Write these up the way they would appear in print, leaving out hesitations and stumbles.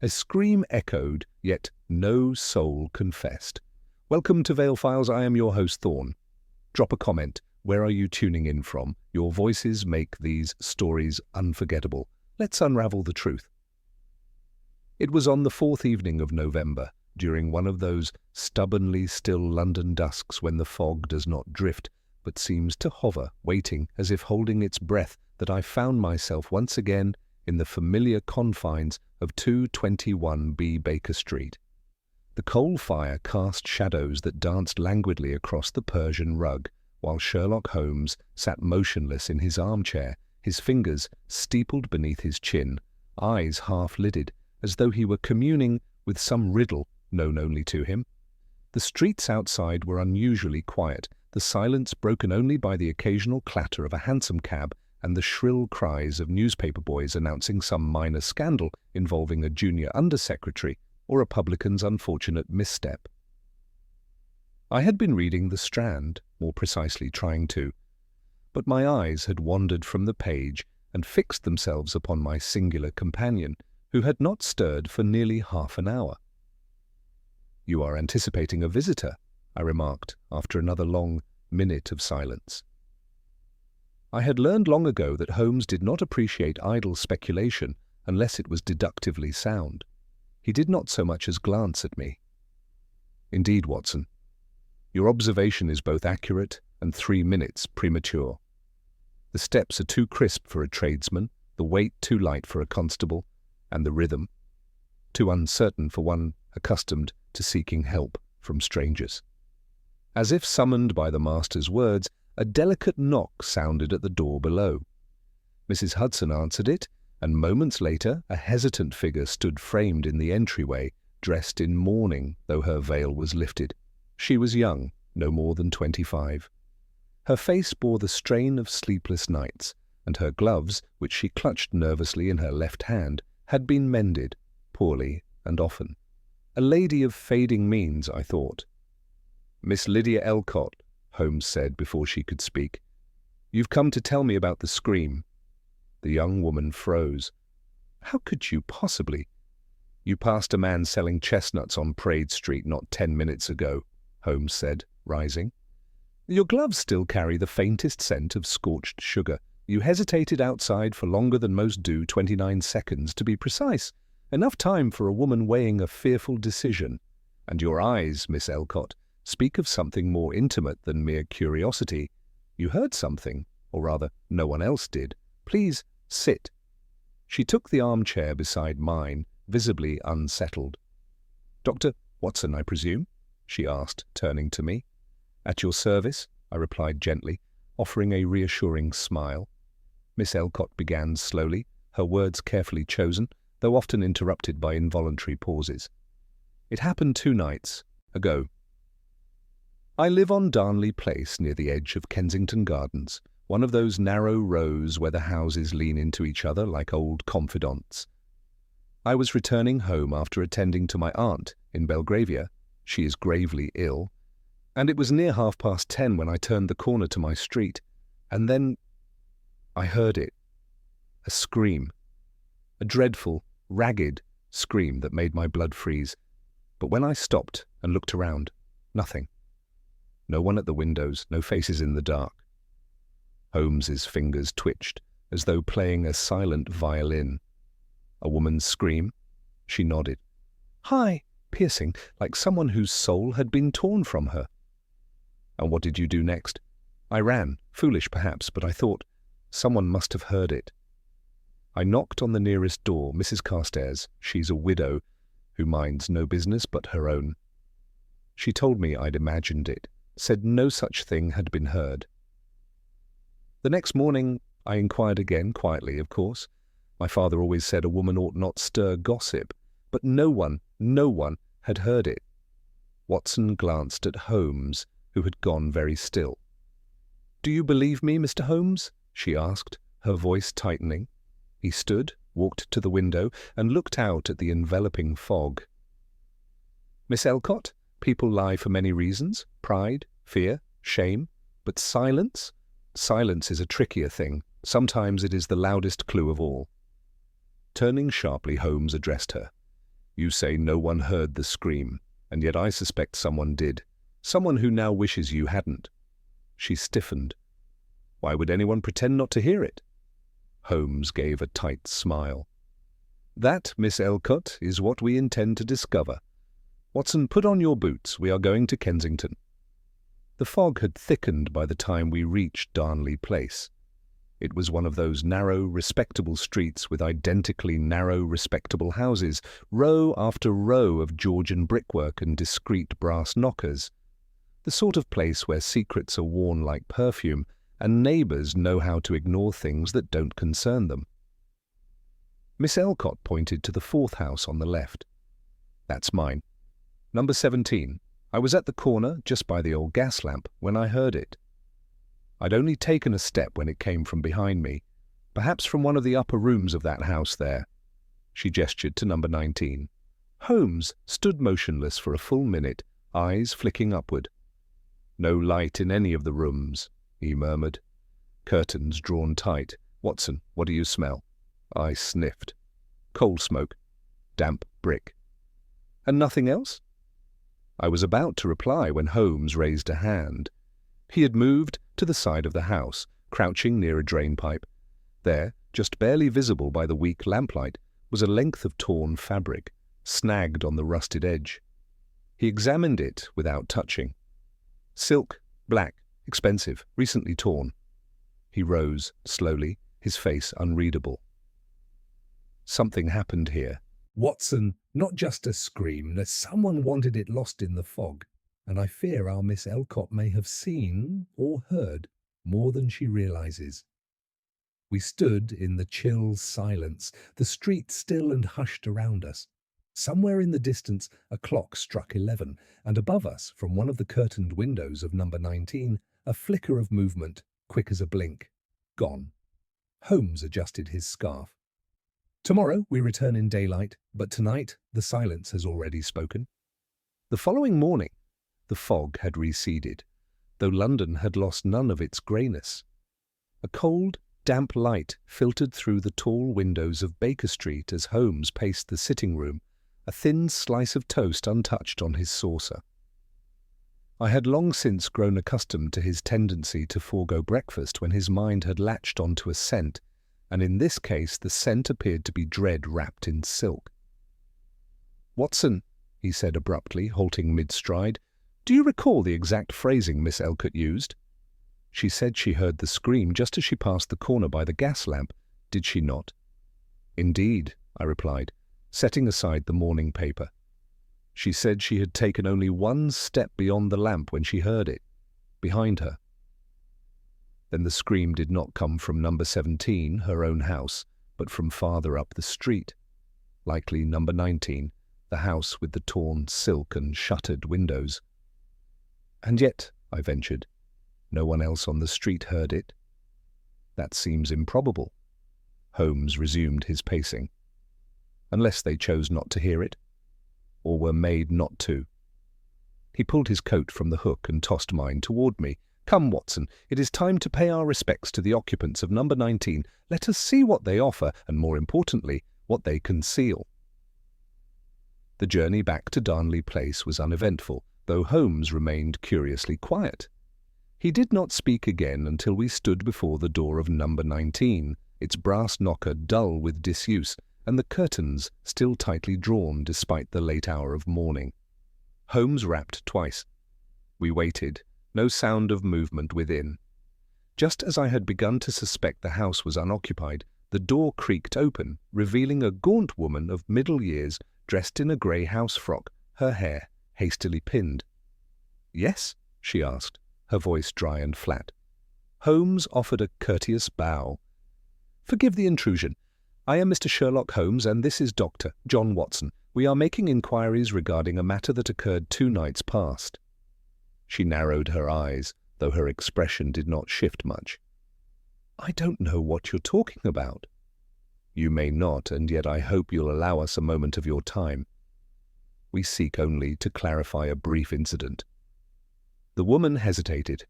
A scream echoed, yet no soul confessed. Welcome to Vale Files. I am your host, Thorn. Drop a comment. Where are you tuning in from? Your voices make these stories unforgettable. Let's unravel the truth. It was on the 4th evening of November, during one of those stubbornly still London dusks when the fog does not drift, but seems to hover, waiting as if holding its breath, that I found myself once again in the familiar confines of 221B Baker Street. The coal fire cast shadows that danced languidly across the Persian rug, while Sherlock Holmes sat motionless in his armchair, his fingers steepled beneath his chin, eyes half-lidded, as though he were communing with some riddle known only to him. The streets outside were unusually quiet, the silence broken only by the occasional clatter of a hansom cab and the shrill cries of newspaper boys announcing some minor scandal involving a junior undersecretary or a publican's unfortunate misstep. I had been reading The Strand, more precisely trying to, but my eyes had wandered from the page and fixed themselves upon my singular companion, who had not stirred for nearly half an hour. "You are anticipating a visitor," I remarked after another long minute of silence. I had learned long ago that Holmes did not appreciate idle speculation unless it was deductively sound. He did not so much as glance at me. "Indeed, Watson, your observation is both accurate and 3 minutes premature. The steps are too crisp for a tradesman, the weight too light for a constable, and the rhythm too uncertain for one accustomed to seeking help from strangers." As if summoned by the master's words, a delicate knock sounded at the door below. Mrs. Hudson answered it, and moments later a hesitant figure stood framed in the entryway, dressed in mourning, though her veil was lifted. She was young, no more than 25. Her face bore the strain of sleepless nights, and her gloves, which she clutched nervously in her left hand, had been mended, poorly and often. A lady of fading means, I thought. "Miss Lydia Elcott," Holmes said before she could speak. "You've come to tell me about the scream." The young woman froze. "How could you possibly?" "You passed a man selling chestnuts on Parade Street not 10 minutes ago," Holmes said, rising. "Your gloves still carry the faintest scent of scorched sugar. You hesitated outside for longer than most do, 29 seconds to be precise, enough time for a woman weighing a fearful decision. And your eyes, Miss Elcott, speak of something more intimate than mere curiosity. You heard something, or rather, no one else did. Please sit." She took the armchair beside mine, visibly unsettled. "Dr. Watson, I presume?" she asked, turning to me. "At your service," I replied gently, offering a reassuring smile. Miss Elcott began slowly, her words carefully chosen, though often interrupted by involuntary pauses. "It happened 2 nights ago. I live on Darnley Place, near the edge of Kensington Gardens, one of those narrow rows where the houses lean into each other like old confidants. I was returning home after attending to my aunt in Belgravia. She is gravely ill, and it was near 10:30 when I turned the corner to my street, and then I heard it. A scream. A dreadful, ragged scream that made my blood freeze. But when I stopped and looked around, nothing. No one at the windows, no faces in the dark. Holmes's fingers twitched, as though playing a silent violin. "A woman's scream?" She nodded. "High, piercing, like someone whose soul had been torn from her." "And what did you do next?" "I ran, foolish perhaps, but I thought someone must have heard it. I knocked on the nearest door, Mrs. Carstairs. She's a widow who minds no business but her own. She told me I'd imagined it, said no such thing had been heard. The next morning I inquired again, quietly, of course. My father always said a woman ought not stir gossip, but no one had heard it." Watson glanced at Holmes, who had gone very still. "Do you believe me, Mr. Holmes?" she asked, her voice tightening. He stood, walked to the window, and looked out at the enveloping fog. "Miss Elcott, people lie for many reasons: pride, fear, shame. But silence? Silence is a trickier thing. Sometimes it is the loudest clue of all." Turning sharply, Holmes addressed her. You say no one heard the scream, and yet I suspect someone did. Someone who now wishes you hadn't. She stiffened. Why would anyone pretend not to hear it? Holmes gave a tight smile. That, Miss Elcott, is what we intend to discover. Watson, put on your boots. We are going to Kensington. The fog had thickened by the time we reached Darnley Place. It was one of those narrow, respectable streets with identically narrow, respectable houses, row after row of Georgian brickwork and discreet brass knockers. The sort of place where secrets are worn like perfume, and neighbours know how to ignore things that don't concern them. Miss Elcott pointed to the fourth house on the left. That's mine. Number 17. I was at the corner, just by the old gas lamp, when I heard it. I'd only taken a step when it came from behind me, perhaps from one of the upper rooms of that house there. She gestured to number 19. Holmes stood motionless for a full minute, eyes flicking upward. No light in any of the rooms, he murmured. Curtains drawn tight. Watson, what do you smell? I sniffed. Coal smoke. Damp brick. And nothing else? I was about to reply when Holmes raised a hand. He had moved to the side of the house, crouching near a drain pipe. There, just barely visible by the weak lamplight, was a length of torn fabric, snagged on the rusted edge. He examined it without touching. Silk, black, expensive, recently torn. He rose, slowly, his face unreadable. Something happened here. Watson, not just a scream, that someone wanted it lost in the fog, and I fear our Miss Elcott may have seen or heard more than she realizes. We stood in the chill silence, the street still and hushed around us. Somewhere in the distance a clock struck 11, and above us, from one of the curtained windows of number 19, a flicker of movement, quick as a blink. Gone. Holmes adjusted his scarf. Tomorrow we return in daylight, but tonight the silence has already spoken. The following morning, the fog had receded, though London had lost none of its greyness. A cold, damp light filtered through the tall windows of Baker Street as Holmes paced the sitting room, a thin slice of toast untouched on his saucer. I had long since grown accustomed to his tendency to forego breakfast when his mind had latched onto a scent, and in this case the scent appeared to be dread wrapped in silk. "Watson," he said abruptly, halting mid-stride, "do you recall the exact phrasing Miss Elcott used? She said she heard the scream just as she passed the corner by the gas lamp, did she not?" "Indeed," I replied, setting aside the morning paper. "She said she had taken only one step beyond the lamp when she heard it, behind her." Then the scream did not come from number 17, her own house, but from farther up the street, likely number 19, the house with the torn silk and shuttered windows. "And yet," I ventured, "no one else on the street heard it." "That seems improbable." Holmes resumed his pacing. "Unless they chose not to hear it, or were made not to." He pulled his coat from the hook and tossed mine toward me. "Come, Watson, it is time to pay our respects to the occupants of number 19. Let us see what they offer, and more importantly, what they conceal." The journey back to Darnley Place was uneventful, though Holmes remained curiously quiet. He did not speak again until we stood before the door of number 19, its brass knocker dull with disuse, and the curtains still tightly drawn despite the late hour of morning. Holmes rapped twice. We waited. No sound of movement within. Just as I had begun to suspect the house was unoccupied, the door creaked open, revealing a gaunt woman of middle years dressed in a grey house frock, her hair hastily pinned. "Yes?" she asked, her voice dry and flat. Holmes offered a courteous bow. "Forgive the intrusion. I am Mr. Sherlock Holmes, and this is Dr. John Watson. We are making inquiries regarding a matter that occurred 2 nights past." She narrowed her eyes, though her expression did not shift much. "I don't know what you're talking about." "You may not, and yet I hope you'll allow us a moment of your time. We seek only to clarify a brief incident." The woman hesitated.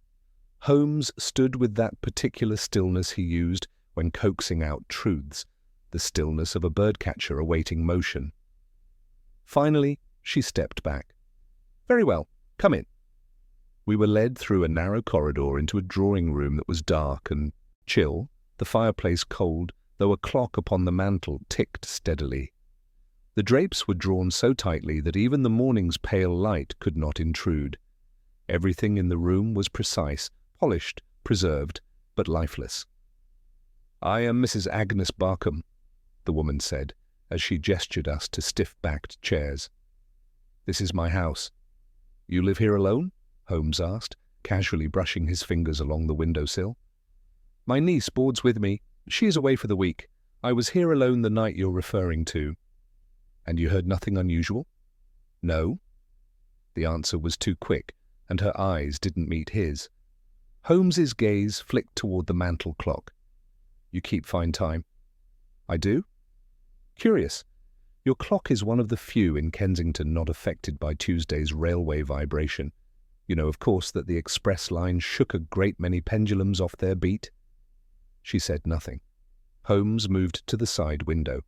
Holmes stood with that particular stillness he used when coaxing out truths, the stillness of a birdcatcher awaiting motion. Finally, she stepped back. "Very well, come in." We were led through a narrow corridor into a drawing room that was dark and chill, the fireplace cold, though a clock upon the mantel ticked steadily. The drapes were drawn so tightly that even the morning's pale light could not intrude. Everything in the room was precise, polished, preserved, but lifeless. "I am Mrs. Agnes Barkham," the woman said, as she gestured us to stiff-backed chairs. "This is my house." "You live here alone?" Holmes asked, casually brushing his fingers along the windowsill. "My niece boards with me. She is away for the week. I was here alone the night you're referring to." "And you heard nothing unusual?" "No." The answer was too quick, and her eyes didn't meet his. Holmes's gaze flicked toward the mantel clock. "You keep fine time." "I do?" "Curious. Your clock is one of the few in Kensington not affected by Tuesday's railway vibration. You know, of course, that the express line shook a great many pendulums off their beat." She said nothing. Holmes moved to the side window.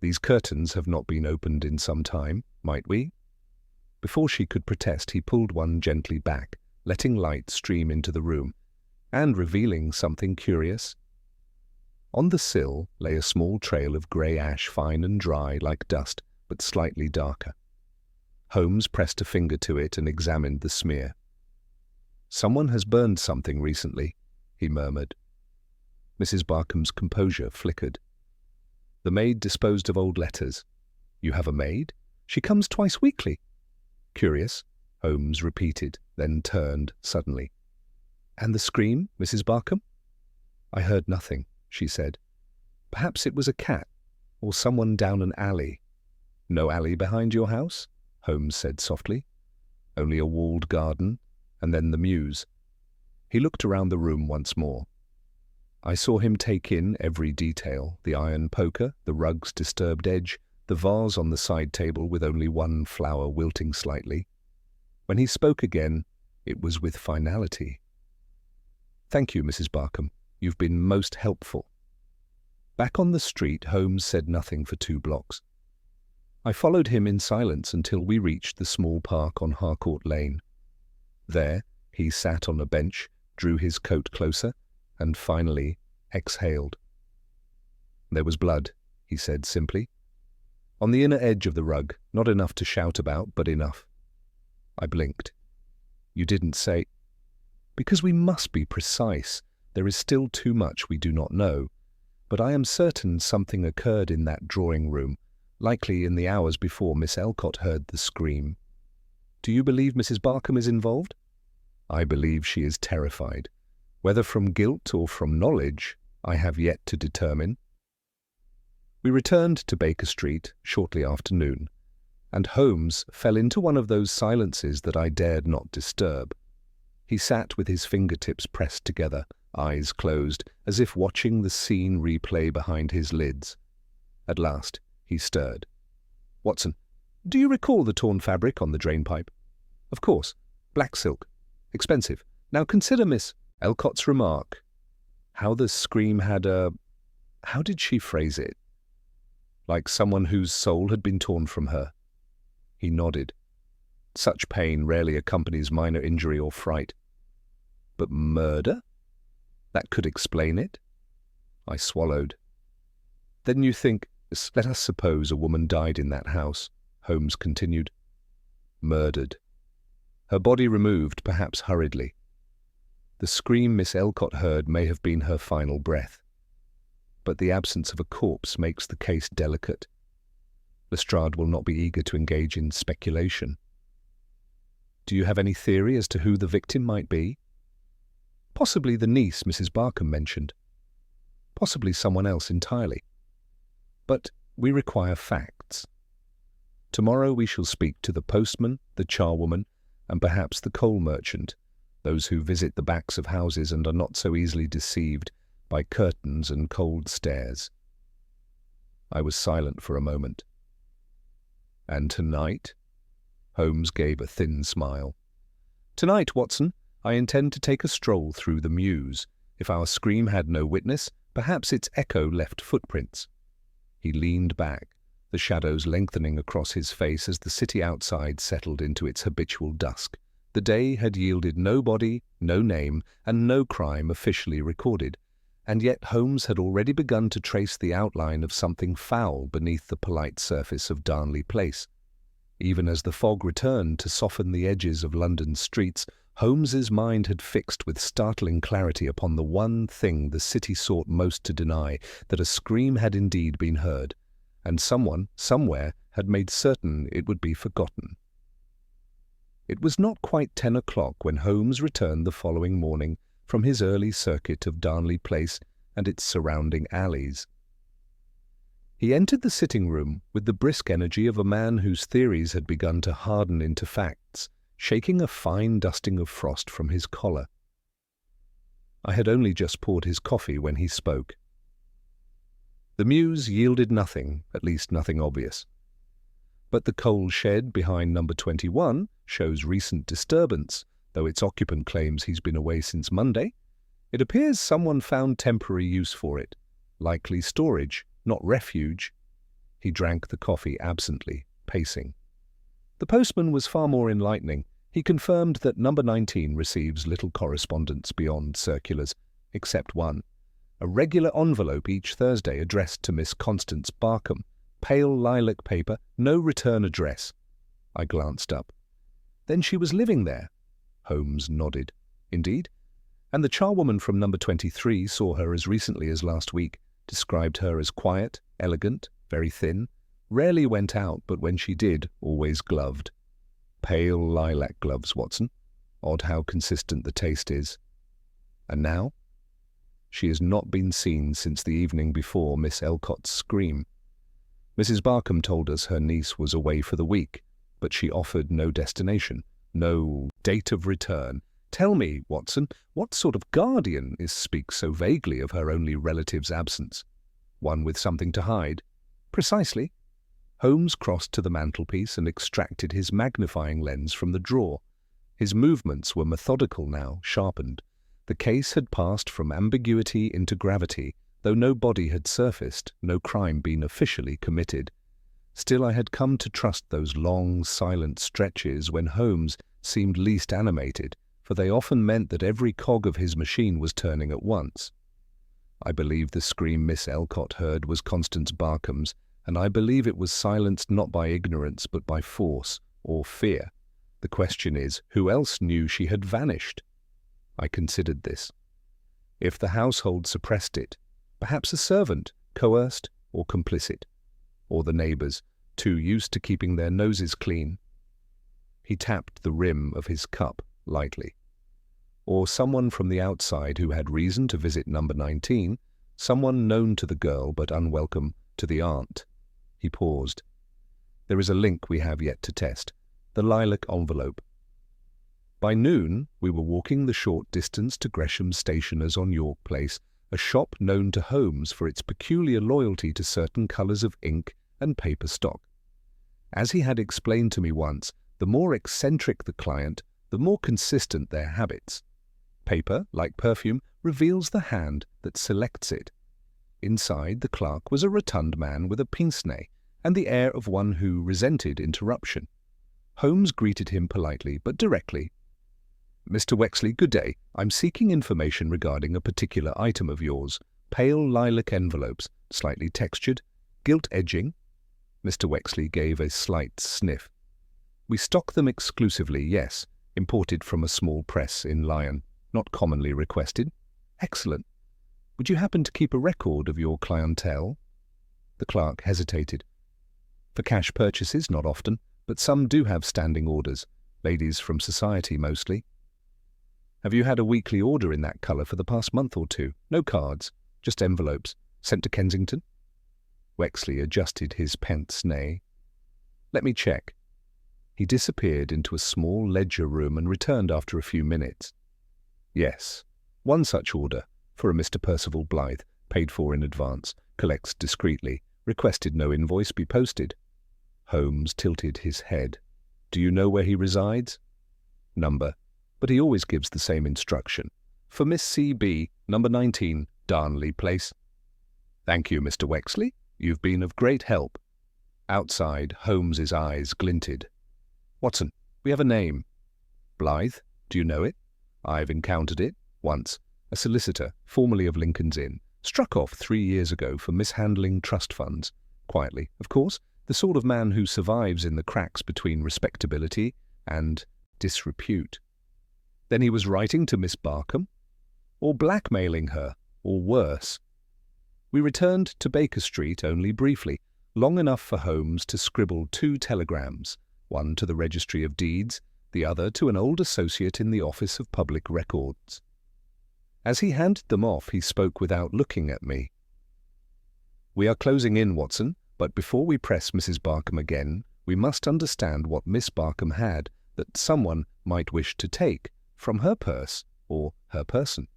"These curtains have not been opened in some time, might we?" Before she could protest, he pulled one gently back, letting light stream into the room, and revealing something curious. On the sill lay a small trail of grey ash, fine and dry like dust, but slightly darker. Holmes pressed a finger to it and examined the smear. "Someone has burned something recently," he murmured. Mrs. Barkham's composure flickered. "The maid disposed of old letters." "You have a maid? She comes twice weekly." "Curious," Holmes repeated, then turned suddenly. "And the scream, Mrs. Barkham?" "I heard nothing," she said. "Perhaps it was a cat, or someone down an alley." "No alley behind your house?" Holmes said softly. "Only a walled garden, and then the mews." He looked around the room once more. I saw him take in every detail, the iron poker, the rug's disturbed edge, the vase on the side table with only one flower wilting slightly. When he spoke again, it was with finality. "Thank you, Mrs. Barkham. You've been most helpful." Back on the street, Holmes said nothing for 2 blocks. I followed him in silence until we reached the small park on Harcourt Lane. There, he sat on a bench, drew his coat closer, and finally exhaled. "There was blood," he said simply. "On the inner edge of the rug, not enough to shout about, but enough." I blinked. "You didn't say—" "Because we must be precise. There is still too much we do not know. But I am certain something occurred in that drawing room, likely in the hours before Miss Elcott heard the scream. Do you believe Mrs. Barkham is involved?" "I believe she is terrified. Whether from guilt or from knowledge, I have yet to determine." We returned to Baker Street shortly after noon, and Holmes fell into one of those silences that I dared not disturb. He sat with his fingertips pressed together, eyes closed, as if watching the scene replay behind his lids. At last, he stirred. "Watson, do you recall the torn fabric on the drainpipe?" "Of course. Black silk. Expensive. Now consider Miss Elcott's remark. How the scream had how did she phrase it? Like someone whose soul had been torn from her." He nodded. "Such pain rarely accompanies minor injury or fright." "But murder? That could explain it." I swallowed. "Then you think, let us suppose a woman died in that house," Holmes continued. "Murdered. Her body removed, perhaps hurriedly. The scream Miss Elcott heard may have been her final breath. But the absence of a corpse makes the case delicate. Lestrade will not be eager to engage in speculation." "Do you have any theory as to who the victim might be?" "Possibly the niece Mrs. Barkham mentioned. Possibly someone else entirely. But we require facts. Tomorrow we shall speak to the postman, the charwoman, and perhaps the coal merchant, those who visit the backs of houses and are not so easily deceived by curtains and cold stares." I was silent for a moment. "And tonight?" Holmes gave a thin smile. "Tonight, Watson, I intend to take a stroll through the mews. If our scream had no witness, perhaps its echo left footprints." He leaned back, the shadows lengthening across his face as the city outside settled into its habitual dusk. The day had yielded no body, no name, and no crime officially recorded, and yet Holmes had already begun to trace the outline of something foul beneath the polite surface of Darnley Place. Even as the fog returned to soften the edges of London's streets, Holmes's mind had fixed with startling clarity upon the one thing the city sought most to deny, that a scream had indeed been heard, and someone, somewhere, had made certain it would be forgotten. It was not quite 10 o'clock when Holmes returned the following morning from his early circuit of Darnley Place and its surrounding alleys. He entered the sitting-room with the brisk energy of a man whose theories had begun to harden into facts, shaking a fine dusting of frost from his collar. I had only just poured his coffee when he spoke. The mews yielded nothing, at least nothing obvious. But the coal shed behind number 21 shows recent disturbance, though its occupant claims he's been away since Monday. It appears someone found temporary use for it, likely storage, not refuge. He drank the coffee absently, pacing. The postman was far more enlightening. He confirmed that number 19 receives little correspondence beyond circulars, except one, a regular envelope each Thursday addressed to Miss Constance Barkham, pale lilac paper, no return address. I glanced up. Then she was living there. Holmes nodded. Indeed. And the charwoman from number 23 saw her as recently as last week, described her as quiet, elegant, very thin, rarely went out, but when she did, always gloved. Pale lilac gloves, Watson. Odd how consistent the taste is. And now? She has not been seen since the evening before Miss Elcott's scream. Mrs. Barkham told us her niece was away for the week, but she offered no destination, no date of return. Tell me, Watson, what sort of guardian speaks so vaguely of her only relative's absence? One with something to hide? Precisely. Holmes crossed to the mantelpiece and extracted his magnifying lens from the drawer. His movements were methodical now, sharpened. The case had passed from ambiguity into gravity, though no body had surfaced, no crime been officially committed. Still I had come to trust those long, silent stretches when Holmes seemed least animated, for they often meant that every cog of his machine was turning at once. I believe the scream Miss Elcott heard was Constance Barkham's, and I believe it was silenced not by ignorance but by force or fear. The question is, who else knew she had vanished? I considered this. If the household suppressed it, perhaps a servant, coerced or complicit, or the neighbours, too used to keeping their noses clean. He tapped the rim of his cup lightly. Or someone from the outside who had reason to visit number 19, someone known to the girl but unwelcome to the aunt. He paused. There is a link we have yet to test, the lilac envelope. By noon, we were walking the short distance to Gresham's Stationers on York Place, a shop known to Holmes for its peculiar loyalty to certain colours of ink and paper stock. As he had explained to me once, the more eccentric the client, the more consistent their habits. Paper, like perfume, reveals the hand that selects it. Inside, the clerk was a rotund man with a pince-nez and the air of one who resented interruption. Holmes greeted him politely but directly. "Mr. Wexley, good day. I'm seeking information regarding a particular item of yours. Pale lilac envelopes, slightly textured, gilt edging." Mr. Wexley gave a slight sniff. "We stock them exclusively, yes, imported from a small press in Lyon. Not commonly requested." "Excellent. Would you happen to keep a record of your clientele?" The clerk hesitated. "For cash purchases, not often, but some do have standing orders. Ladies from society, mostly." "Have you had a weekly order in that colour for the past month or two? No cards, just envelopes, sent to Kensington?" Wexley adjusted his pince-nez. "Let me check." He disappeared into a small ledger room and returned after a few minutes. "Yes, one such order, for a Mr. Percival Blythe, paid for in advance, collects discreetly, requested no invoice be posted." Holmes tilted his head. "Do you know where he resides?" "Number, but he always gives the same instruction. For Miss C.B., number 19, Darnley Place." "Thank you, Mr. Wexley. You've been of great help." Outside, Holmes's eyes glinted. "Watson, we have a name." "Blythe? Do you know it?" "I've encountered it, once. A solicitor, formerly of Lincoln's Inn, struck off 3 years ago for mishandling trust funds. Quietly, of course, the sort of man who survives in the cracks between respectability and disrepute. Then he was writing to Miss Barkham? Or blackmailing her? Or worse?" We returned to Baker Street only briefly, long enough for Holmes to scribble 2 telegrams, one to the Registry of Deeds, the other to an old associate in the Office of Public Records. As he handed them off, he spoke without looking at me. "We are closing in, Watson, but before we press Mrs. Barkham again, we must understand what Miss Barkham had that someone might wish to take from her purse or her person."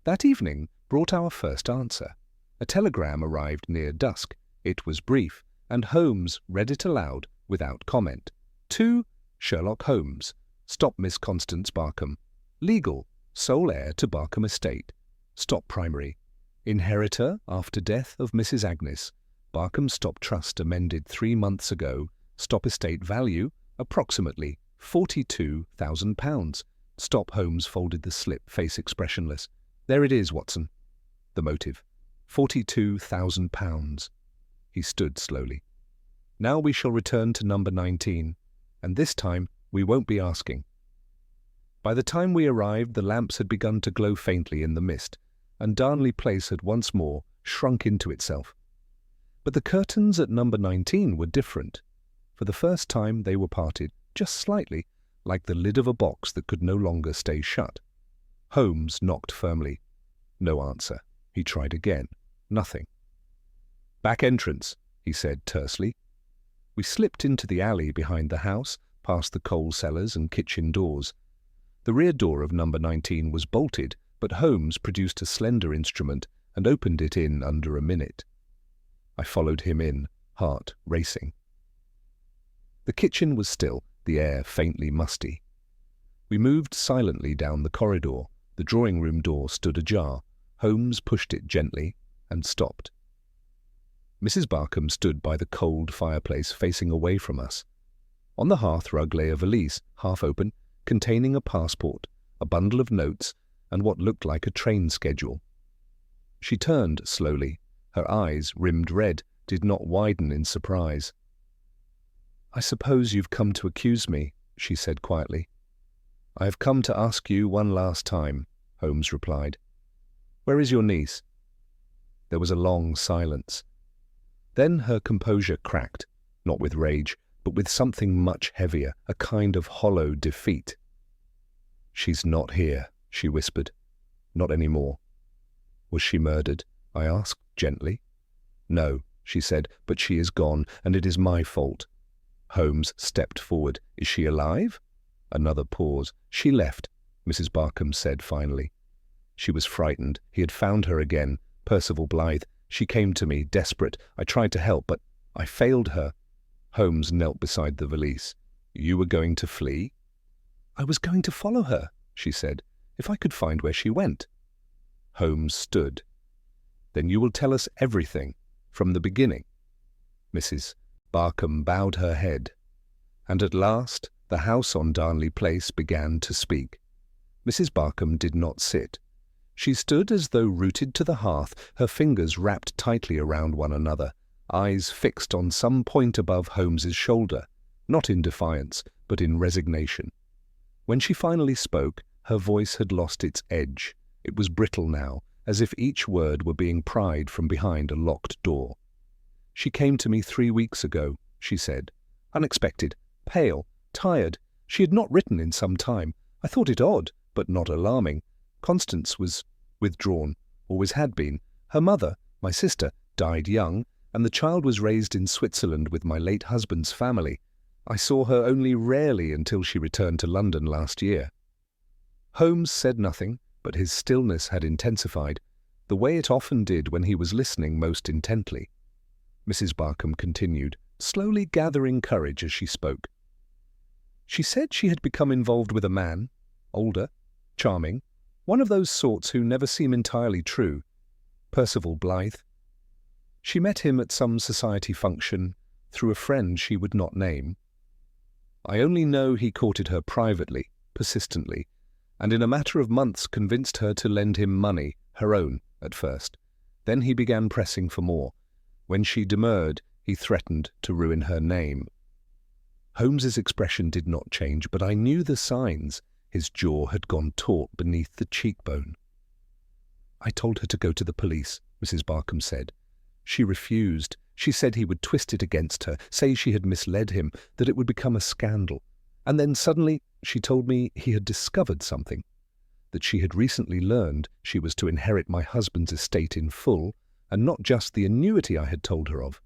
That evening brought our first answer. A telegram arrived near dusk. It was brief, and Holmes read it aloud without comment. "To Sherlock Holmes. Stop Miss Constance Barkham. Legal, sole heir to Barkham Estate. Stop primary. Inheritor after death of Mrs. Agnes. Barkham Stop Trust amended 3 months ago. Stop estate value, approximately £42,000. Stop." Holmes folded the slip, face expressionless. "There it is, Watson. The motive. £42,000. He stood slowly. "Now we shall return to number 19, and this time we won't be asking." By the time we arrived, the lamps had begun to glow faintly in the mist, and Darnley Place had once more shrunk into itself. But the curtains at number 19 were different. For the first time they were parted, just slightly, like the lid of a box that could no longer stay shut. Holmes knocked firmly. No answer. He tried again. Nothing. "Back entrance," he said tersely. We slipped into the alley behind the house, past the coal cellars and kitchen doors. The rear door of number 19 was bolted, but Holmes produced a slender instrument and opened it in under a minute. I followed him in, heart racing. The kitchen was still, the air faintly musty. We moved silently down the corridor. The drawing-room door stood ajar. Holmes pushed it gently and stopped. Mrs. Barkham stood by the cold fireplace facing away from us. On the hearthrug lay a valise, half open, containing a passport, a bundle of notes, and what looked like a train schedule. She turned slowly. Her eyes, rimmed red, did not widen in surprise. "I suppose you've come to accuse me," she said quietly. "I have come to ask you one last time," Holmes replied. "Where is your niece?" There was a long silence. Then her composure cracked, not with rage, but with something much heavier, a kind of hollow defeat. "She's not here," she whispered. "Not any more." "Was she murdered?" I asked gently. "No," she said, "but she is gone, and it is my fault." Holmes stepped forward. "Is she alive?" Another pause. "She left," Mrs. Barkham said finally. She was frightened. He had found her again. Percival Blythe. She came to me, desperate. I tried to help, but I failed her. Holmes knelt beside the valise. "You were going to flee?" "I was going to follow her," she said, "if I could find where she went." Holmes stood. "Then you will tell us everything, from the beginning." Mrs. Barkham bowed her head. And at last the house on Darnley Place began to speak. Mrs. Barkham did not sit. She stood as though rooted to the hearth, her fingers wrapped tightly around one another, eyes fixed on some point above Holmes's shoulder, not in defiance, but in resignation. When she finally spoke, her voice had lost its edge. It was brittle now, as if each word were being pried from behind a locked door. "She came to me 3 weeks ago," she said. "Unexpected, pale, tired. She had not written in some time. I thought it odd, but not alarming. Constance was withdrawn, always had been. Her mother, my sister, died young, and the child was raised in Switzerland with my late husband's family. I saw her only rarely until she returned to London last year." Holmes said nothing, but his stillness had intensified, the way it often did when he was listening most intently. Mrs. Barkham continued, slowly gathering courage as she spoke. "She said she had become involved with a man, older, charming, one of those sorts who never seem entirely true, Percival Blythe. She met him at some society function, through a friend she would not name. I only know he courted her privately, persistently, and in a matter of months convinced her to lend him money, her own, at first. Then he began pressing for more. When she demurred, he threatened to ruin her name. Holmes's expression did not change, but I knew the signs. His jaw had gone taut beneath the cheekbone. "I told her to go to the police," Mrs. Barkham said. "She refused. She said he would twist it against her, say she had misled him, that it would become a scandal. And then suddenly she told me he had discovered something, that she had recently learned she was to inherit my husband's estate in full, and not just the annuity I had told her of.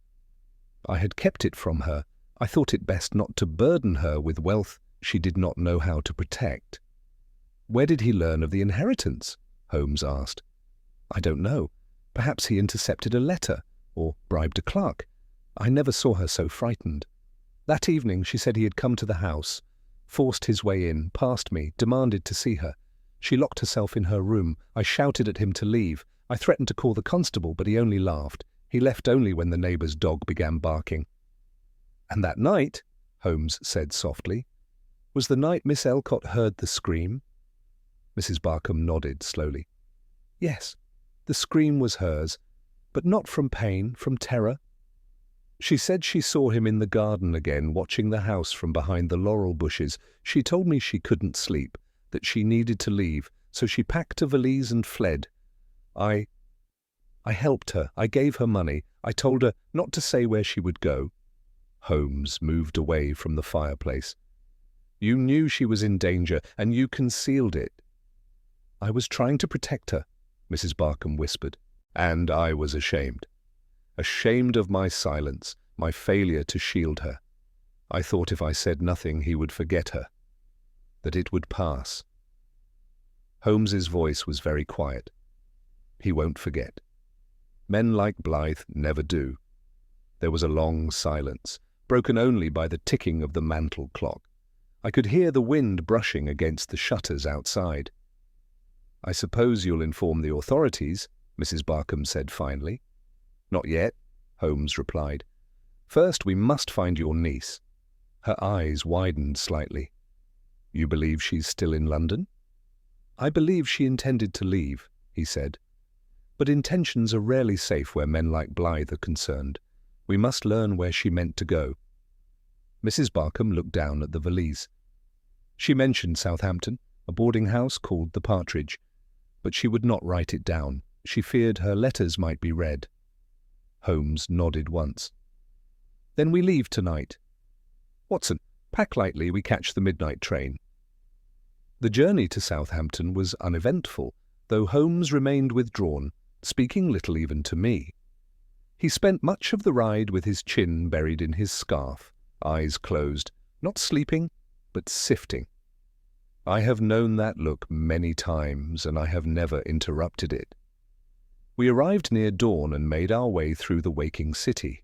I had kept it from her. I thought it best not to burden her with wealth she did not know how to protect." "Where did he learn of the inheritance?" Holmes asked. "I don't know. Perhaps he intercepted a letter, or bribed a clerk. I never saw her so frightened. That evening she said he had come to the house, forced his way in, past me, demanded to see her. She locked herself in her room. I shouted at him to leave. I threatened to call the constable, but he only laughed. He left only when the neighbour's dog began barking." "And that night," Holmes said softly, "was the night Miss Elcott heard the scream?" Mrs. Barkham nodded slowly. "Yes, the scream was hers, but not from pain, from terror. She said she saw him in the garden again, watching the house from behind the laurel bushes. She told me she couldn't sleep, that she needed to leave, so she packed a valise and fled. I helped her. I gave her money. I told her not to say where she would go." Holmes moved away from the fireplace. "You knew she was in danger, and you concealed it." "I was trying to protect her," Mrs. Barkham whispered, "and I was ashamed. Ashamed of my silence, my failure to shield her. I thought if I said nothing he would forget her, that it would pass." Holmes's voice was very quiet. "He won't forget. Men like Blythe never do." There was a long silence, broken only by the ticking of the mantel clock. I could hear the wind brushing against the shutters outside. "I suppose you'll inform the authorities," Mrs. Barkham said finally. "Not yet," Holmes replied. "First we must find your niece." Her eyes widened slightly. "You believe she's still in London?" "I believe she intended to leave," he said. "But intentions are rarely safe where men like Blythe are concerned. We must learn where she meant to go." Mrs. Barkham looked down at the valise. She mentioned Southampton, a boarding house called the Partridge, but she would not write it down. She feared her letters might be read. Holmes nodded once. "Then we leave tonight. Watson, pack lightly, we catch the midnight train." The journey to Southampton was uneventful, though Holmes remained withdrawn, speaking little even to me. He spent much of the ride with his chin buried in his scarf, eyes closed, not sleeping, but sifting. I have known that look many times, and I have never interrupted it. We arrived near dawn and made our way through the waking city.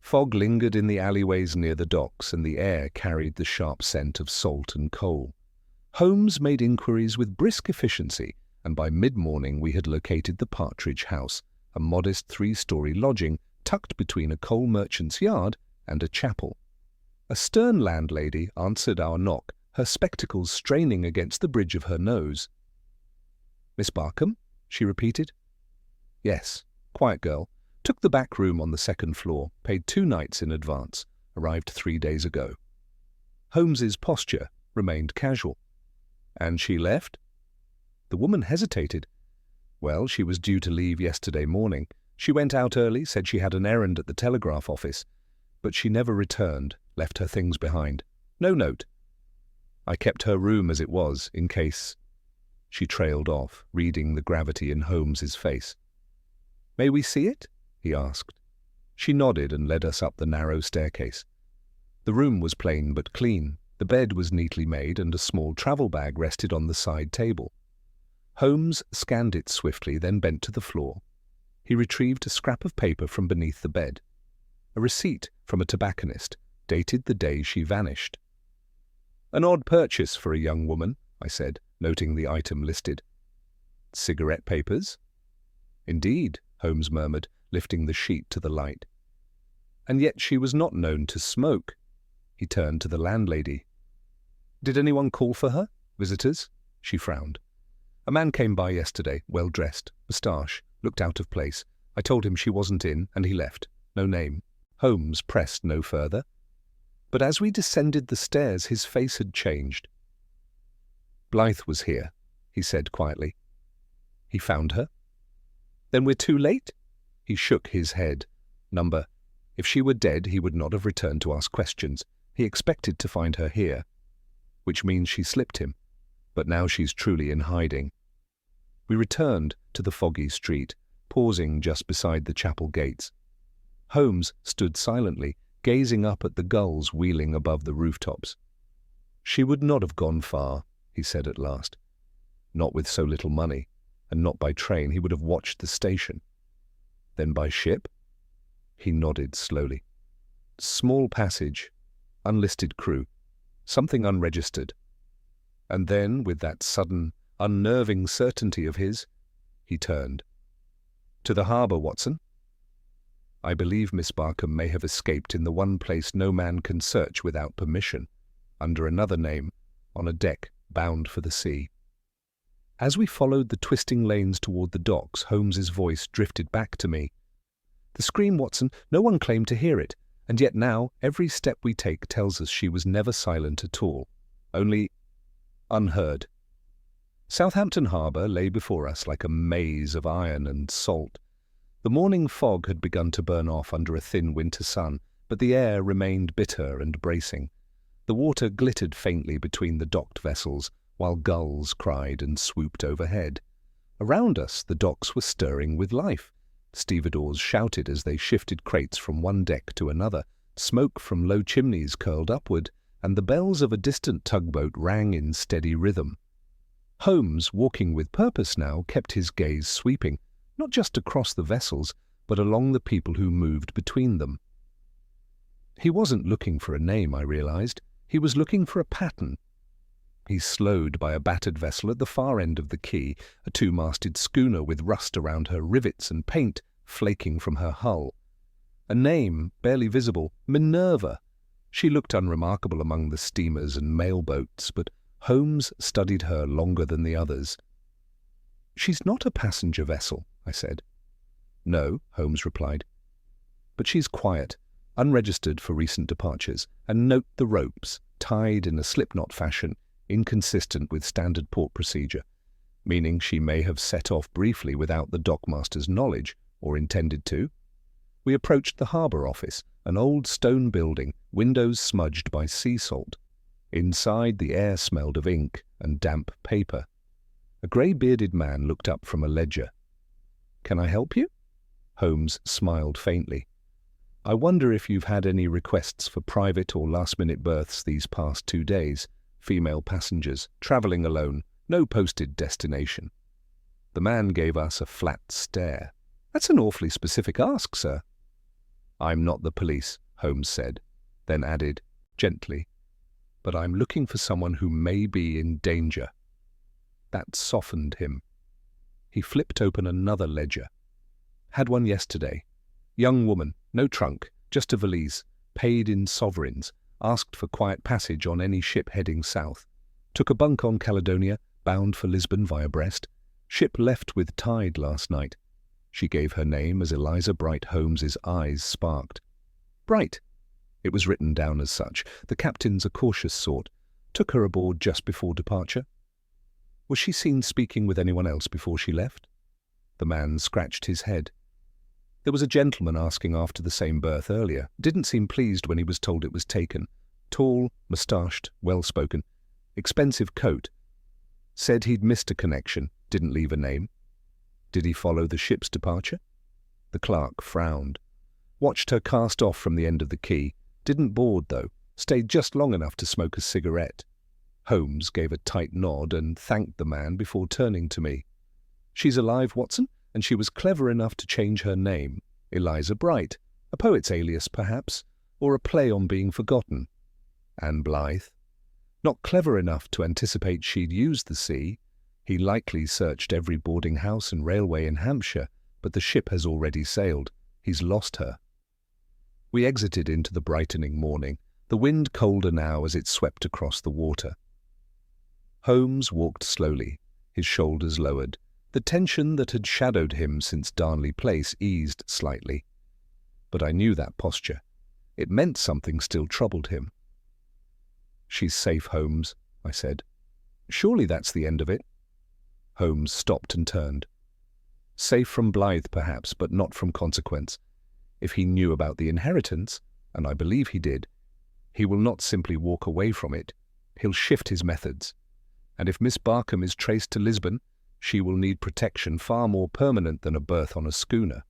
Fog lingered in the alleyways near the docks, and the air carried the sharp scent of salt and coal. Holmes made inquiries with brisk efficiency, and by mid-morning we had located the Partridge House, a modest 3-story lodging tucked between a coal merchant's yard and a chapel. A stern landlady answered our knock, her spectacles straining against the bridge of her nose. "Miss Barkham?" she repeated. "Yes, quiet girl. Took the back room on the second floor, paid 2 nights in advance, arrived 3 days ago." Holmes's posture remained casual. "And she left?" The woman hesitated. "Well, she was due to leave yesterday morning. She went out early, said she had an errand at the telegraph office, but she never returned, left her things behind. No note. I kept her room as it was, in case—" She trailed off, reading the gravity in Holmes's face. "May we see it?" he asked. She nodded and led us up the narrow staircase. The room was plain but clean. The bed was neatly made, and a small travel bag rested on the side table. Holmes scanned it swiftly, then bent to the floor. He retrieved a scrap of paper from beneath the bed. A receipt from a tobacconist, dated the day she vanished. "An odd purchase for a young woman," I said, noting the item listed. "Cigarette papers?" "Indeed," Holmes murmured, lifting the sheet to the light. And yet she was not known to smoke. He turned to the landlady. "Did anyone call for her? Visitors?" She frowned. "A man came by yesterday, well-dressed, moustache, looked out of place. I told him she wasn't in, and he left. No name." Holmes pressed no further. But as we descended the stairs, his face had changed. "Blythe was here," he said quietly. "He found her?" "Then we're too late?" He shook his head. If she were dead, he would not have returned to ask questions. He expected to find her here, which means she slipped him. But now she's truly in hiding. We returned to the foggy street, pausing just beside the chapel gates. Holmes stood silently, gazing up at the gulls wheeling above the rooftops. "She would not have gone far," he said at last. "Not with so little money, and not by train. He would have watched the station." "Then by ship?" He nodded slowly. "Small passage, unlisted crew, something unregistered." And then, with that sudden, unnerving certainty of his, he turned. "To the harbour, Watson. I believe Miss Barkham may have escaped in the one place no man can search without permission, under another name, on a deck bound for the sea." As we followed the twisting lanes toward the docks, Holmes's voice drifted back to me. "The scream, Watson, no one claimed to hear it, and yet now every step we take tells us she was never silent at all, only unheard." Southampton Harbour lay before us like a maze of iron and salt. The morning fog had begun to burn off under a thin winter sun, but the air remained bitter and bracing. The water glittered faintly between the docked vessels, while gulls cried and swooped overhead. Around us, the docks were stirring with life. Stevedores shouted as they shifted crates from one deck to another. Smoke from low chimneys curled upward, and the bells of a distant tugboat rang in steady rhythm. Holmes, walking with purpose now, kept his gaze sweeping, not just across the vessels, but along the people who moved between them. He wasn't looking for a name, I realized. He was looking for a pattern. He slowed by a battered vessel at the far end of the quay, a two-masted schooner with rust around her rivets and paint flaking from her hull. A name, barely visible, Minerva. She looked unremarkable among the steamers and mail-boats, but Holmes studied her longer than the others. "She's not a passenger vessel," I said. "No," Holmes replied. "But she's quiet, unregistered for recent departures, and note the ropes, tied in a slipknot fashion, inconsistent with standard port procedure, meaning she may have set off briefly without the dockmaster's knowledge, or intended to." We approached the harbour office, an old stone building, windows smudged by sea salt. Inside, the air smelled of ink and damp paper. A grey-bearded man looked up from a ledger. "Can I help you?" Holmes smiled faintly. "I wonder if you've had any requests for private or last-minute berths these past 2 days. Female passengers, travelling alone, no posted destination." The man gave us a flat stare. "That's an awfully specific ask, sir." "I'm not the police," Holmes said, then added, gently, "but I'm looking for someone who may be in danger." That softened him. He flipped open another ledger. "Had one yesterday. Young woman, no trunk, just a valise, paid in sovereigns, asked for quiet passage on any ship heading south. Took a bunk on Caledonia, bound for Lisbon via Brest. Ship left with tide last night." She gave her name as Eliza Bright. Holmes's eyes sparked. "Bright." It was written down as such. The captain's a cautious sort. Took her aboard just before departure. "Was she seen speaking with anyone else before she left?" The man scratched his head. "There was a gentleman asking after the same berth earlier. Didn't seem pleased when he was told it was taken. Tall, moustached, well-spoken. Expensive coat. Said he'd missed a connection. Didn't leave a name." "Did he follow the ship's departure?" The clerk frowned. "Watched her cast off from the end of the quay. Didn't board, though. Stayed just long enough to smoke a cigarette." Holmes gave a tight nod and thanked the man before turning to me. "She's alive, Watson, and she was clever enough to change her name. Eliza Bright. A poet's alias, perhaps, or a play on being forgotten." "And Blythe?" "Not clever enough to anticipate she'd use the sea. He likely searched every boarding house and railway in Hampshire, but the ship has already sailed. He's lost her." We exited into the brightening morning, the wind colder now as it swept across the water. Holmes walked slowly, his shoulders lowered. The tension that had shadowed him since Darnley Place eased slightly. But I knew that posture. It meant something still troubled him. "She's safe, Holmes," I said. "Surely that's the end of it?" Holmes stopped and turned. "Safe from Blythe, perhaps, but not from consequence. If he knew about the inheritance, and I believe he did, he will not simply walk away from it. He'll shift his methods. And if Miss Barkham is traced to Lisbon, she will need protection far more permanent than a berth on a schooner."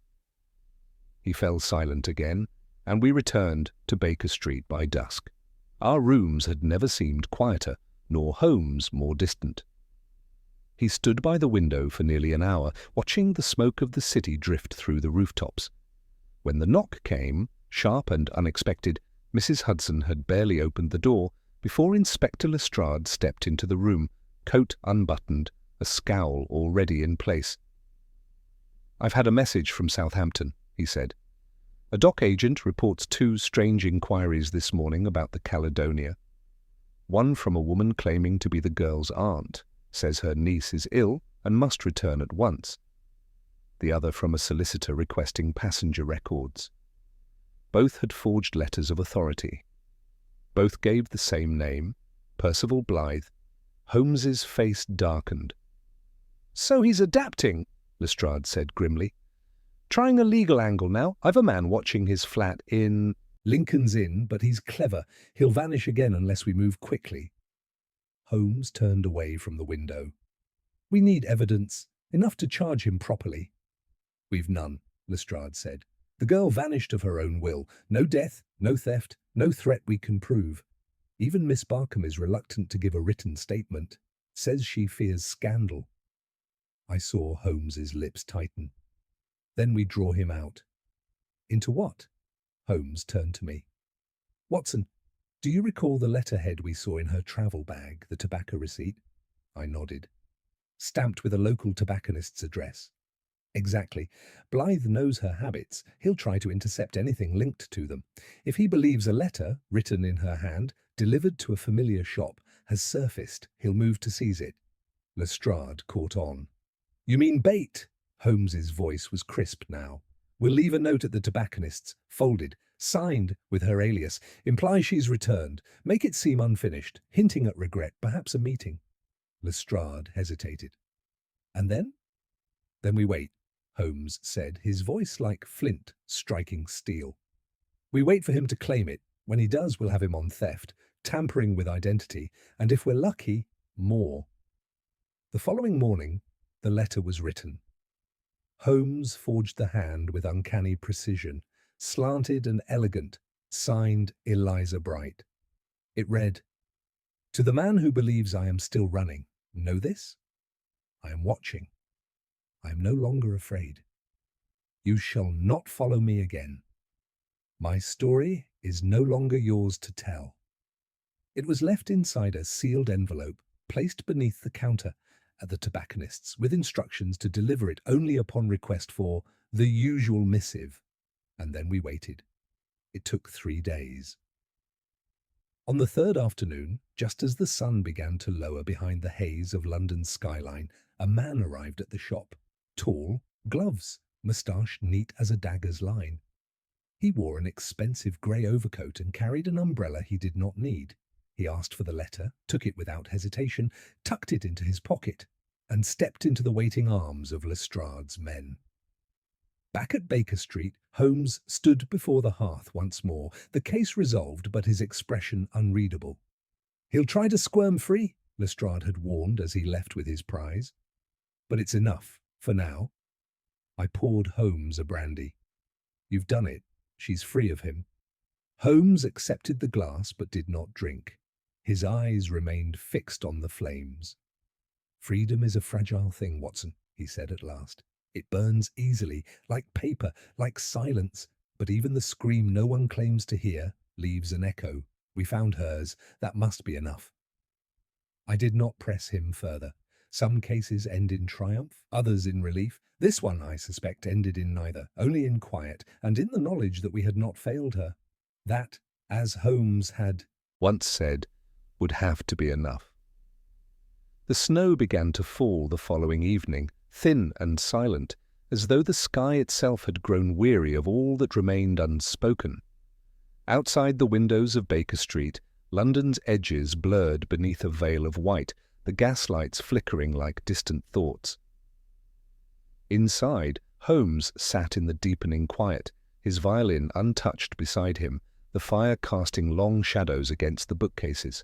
He fell silent again, and we returned to Baker Street by dusk. Our rooms had never seemed quieter, nor Holmes more distant. He stood by the window for nearly an hour, watching the smoke of the city drift through the rooftops. When the knock came, sharp and unexpected, Mrs. Hudson had barely opened the door before Inspector Lestrade stepped into the room, coat unbuttoned, a scowl already in place. "I've had a message from Southampton," he said. "A dock agent reports 2 strange inquiries this morning about the Caledonia. One from a woman claiming to be the girl's aunt, says her niece is ill and must return at once. The other from a solicitor requesting passenger records. Both had forged letters of authority. Both gave the same name, Percival Blythe." Holmes's face darkened. "So he's adapting," Lestrade said grimly. "Trying a legal angle now. I've a man watching his flat in Lincoln's Inn, but he's clever. He'll vanish again unless we move quickly." Holmes turned away from the window. "We need evidence, enough to charge him properly." "We've none," Lestrade said. "The girl vanished of her own will. No death, no theft, no threat we can prove. Even Miss Barkham is reluctant to give a written statement. Says she fears scandal." I saw Holmes's lips tighten. "Then we draw him out." "Into what?" Holmes turned to me. "Watson, do you recall the letterhead we saw in her travel bag, the tobacco receipt?" I nodded. "Stamped with a local tobacconist's address." "Exactly. Blythe knows her habits. He'll try to intercept anything linked to them. If he believes a letter, written in her hand, delivered to a familiar shop, has surfaced, he'll move to seize it." Lestrade caught on. "You mean bait?" Holmes's voice was crisp now. "We'll leave a note at the tobacconist's, folded, signed with her alias. Imply she's returned. Make it seem unfinished, hinting at regret, perhaps a meeting." Lestrade hesitated. "And then?" "Then we wait," Holmes said, his voice like flint striking steel. "We wait for him to claim it. When he does, we'll have him on theft, tampering with identity, and if we're lucky, more." The following morning, the letter was written. Holmes forged the hand with uncanny precision, slanted and elegant, signed Eliza Bright. It read, "To the man who believes I am still running, know this? I am watching. I am no longer afraid. You shall not follow me again. My story is no longer yours to tell." It was left inside a sealed envelope, placed beneath the counter at the tobacconist's, with instructions to deliver it only upon request for the usual missive. And then we waited. It took 3 days. On the 3rd afternoon, just as the sun began to lower behind the haze of London's skyline, a man arrived at the shop. Tall, gloves, moustache neat as a dagger's line. He wore an expensive grey overcoat and carried an umbrella he did not need. He asked for the letter, took it without hesitation, tucked it into his pocket, and stepped into the waiting arms of Lestrade's men. Back at Baker Street, Holmes stood before the hearth once more, the case resolved but his expression unreadable. "He'll try to squirm free," Lestrade had warned as he left with his prize. "But it's enough, for now." I poured Holmes a brandy. "You've done it. She's free of him." Holmes accepted the glass but did not drink. His eyes remained fixed on the flames. "Freedom is a fragile thing, Watson," he said at last. "It burns easily, like paper, like silence, but even the scream no one claims to hear leaves an echo. We found hers. That must be enough." I did not press him further. Some cases end in triumph, others in relief. This one, I suspect, ended in neither, only in quiet, and in the knowledge that we had not failed her. That, as Holmes had once said, would have to be enough. The snow began to fall the following evening, thin and silent, as though the sky itself had grown weary of all that remained unspoken. Outside the windows of Baker Street, London's edges blurred beneath a veil of white, the gaslights flickering like distant thoughts. Inside, Holmes sat in the deepening quiet, his violin untouched beside him, the fire casting long shadows against the bookcases.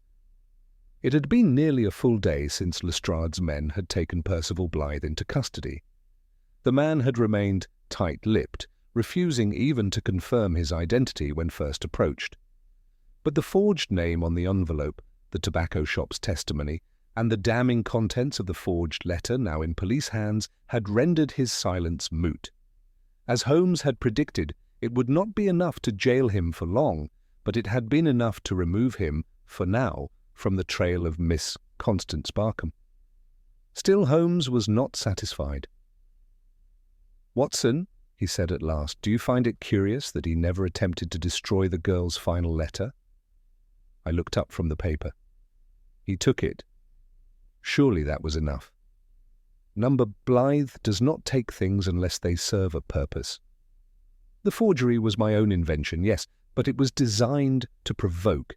It had been nearly a full day since Lestrade's men had taken Percival Blythe into custody. The man had remained tight-lipped, refusing even to confirm his identity when first approached. But the forged name on the envelope, the tobacco shop's testimony, and the damning contents of the forged letter now in police hands had rendered his silence moot. As Holmes had predicted, it would not be enough to jail him for long, but it had been enough to remove him, for now, from the trail of Miss Constance Barkham. Still, Holmes was not satisfied. "Watson," he said at last, "do you find it curious that he never attempted to destroy the girl's final letter?" I looked up from the paper. He took it. Surely that was enough. Number Blythe does not take things unless they serve a purpose. The forgery was my own invention, yes, but it was designed to provoke.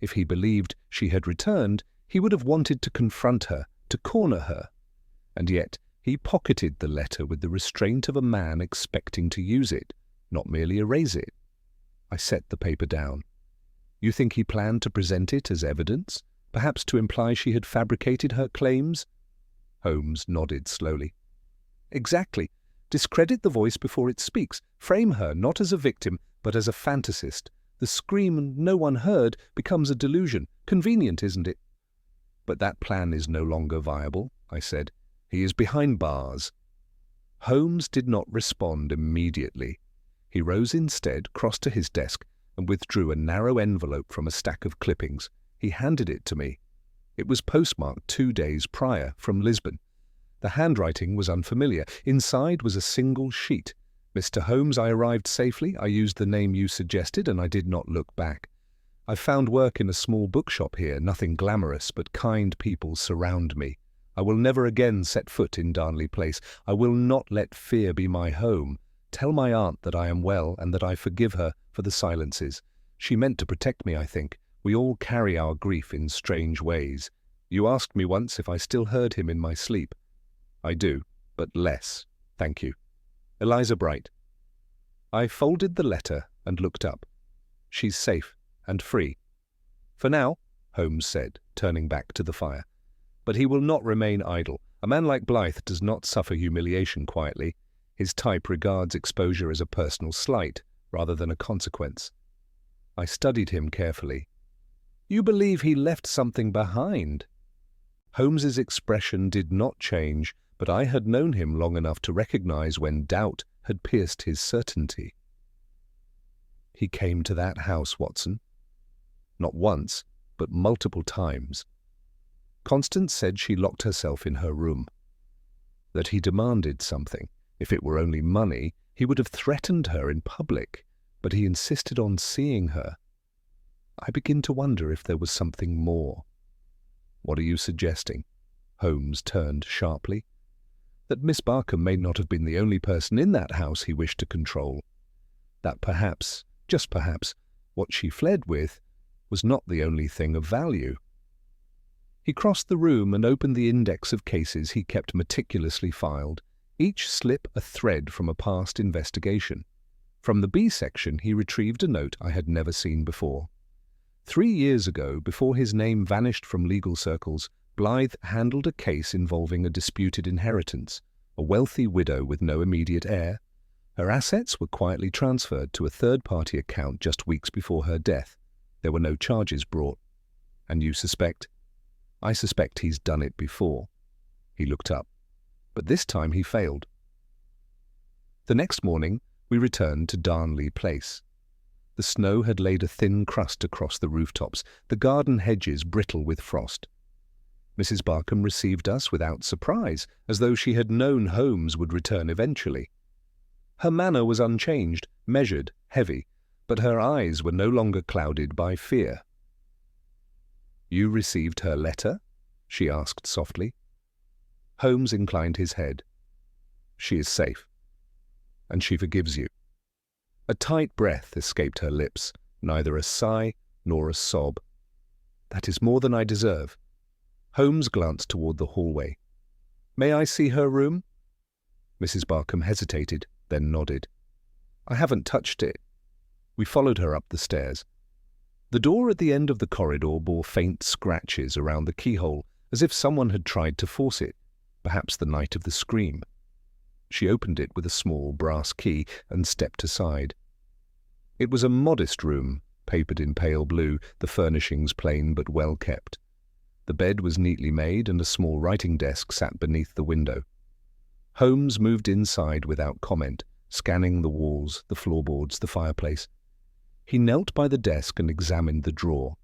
If he believed she had returned, he would have wanted to confront her, to corner her. And yet he pocketed the letter with the restraint of a man expecting to use it, not merely erase it. I set the paper down. You think he planned to present it as evidence, perhaps to imply she had fabricated her claims? Holmes nodded slowly. Exactly. Discredit the voice before it speaks. Frame her not as a victim, but as a fantasist. The scream no one heard becomes a delusion. Convenient, isn't it? But that plan is no longer viable, I said. He is behind bars. Holmes did not respond immediately. He rose instead, crossed to his desk, and withdrew a narrow envelope from a stack of clippings. He handed it to me. It was postmarked 2 days prior, from Lisbon. The handwriting was unfamiliar. Inside was a single sheet. "Mr. Holmes, I arrived safely. I used the name you suggested, and I did not look back. I've found work in a small bookshop here, nothing glamorous, but kind people surround me. I will never again set foot in Darnley Place. I will not let fear be my home. Tell my aunt that I am well and that I forgive her for the silences. She meant to protect me, I think. We all carry our grief in strange ways. You asked me once if I still heard him in my sleep. I do, but less, thank you. Eliza Bright." I folded the letter and looked up. "She's safe and free." "For now," Holmes said, turning back to the fire. "But he will not remain idle. A man like Blythe does not suffer humiliation quietly. His type regards exposure as a personal slight rather than a consequence." I studied him carefully. "You believe he left something behind?" Holmes's expression did not change, but I had known him long enough to recognize when doubt had pierced his certainty. "He came to that house, Watson. Not once, but multiple times. Constance said she locked herself in her room. That he demanded something. If it were only money, he would have threatened her in public, but he insisted on seeing her. I begin to wonder if there was something more." "What are you suggesting?" Holmes turned sharply. "That Miss Barkham may not have been the only person in that house he wished to control. That perhaps, just perhaps, what she fled with was not the only thing of value." He crossed the room and opened the index of cases he kept meticulously filed, each slip a thread from a past investigation. From the B section he retrieved a note I had never seen before. 3 years ago, before his name vanished from legal circles, Blythe handled a case involving a disputed inheritance, a wealthy widow with no immediate heir. Her assets were quietly transferred to a third-party account just weeks before her death. There were no charges brought. "And you suspect?" "I suspect he's done it before." He looked up. But this time he failed. The next morning we returned to Darnley Place. The snow had laid a thin crust across the rooftops, the garden hedges brittle with frost. Mrs. Barkham received us without surprise, as though she had known Holmes would return eventually. Her manner was unchanged, measured, heavy, but her eyes were no longer clouded by fear. "You received her letter?" she asked softly. Holmes inclined his head. "She is safe, and she forgives you." A tight breath escaped her lips, neither a sigh nor a sob. "That is more than I deserve." Holmes glanced toward the hallway. "May I see her room?" Mrs. Barkham hesitated, then nodded. "I haven't touched it." We followed her up the stairs. The door at the end of the corridor bore faint scratches around the keyhole, as if someone had tried to force it, perhaps the night of the scream. She opened it with a small brass key and stepped aside. It was a modest room, papered in pale blue, the furnishings plain but well kept. The bed was neatly made, and a small writing desk sat beneath the window. Holmes moved inside without comment, scanning the walls, the floorboards, the fireplace. He knelt by the desk and examined the drawer.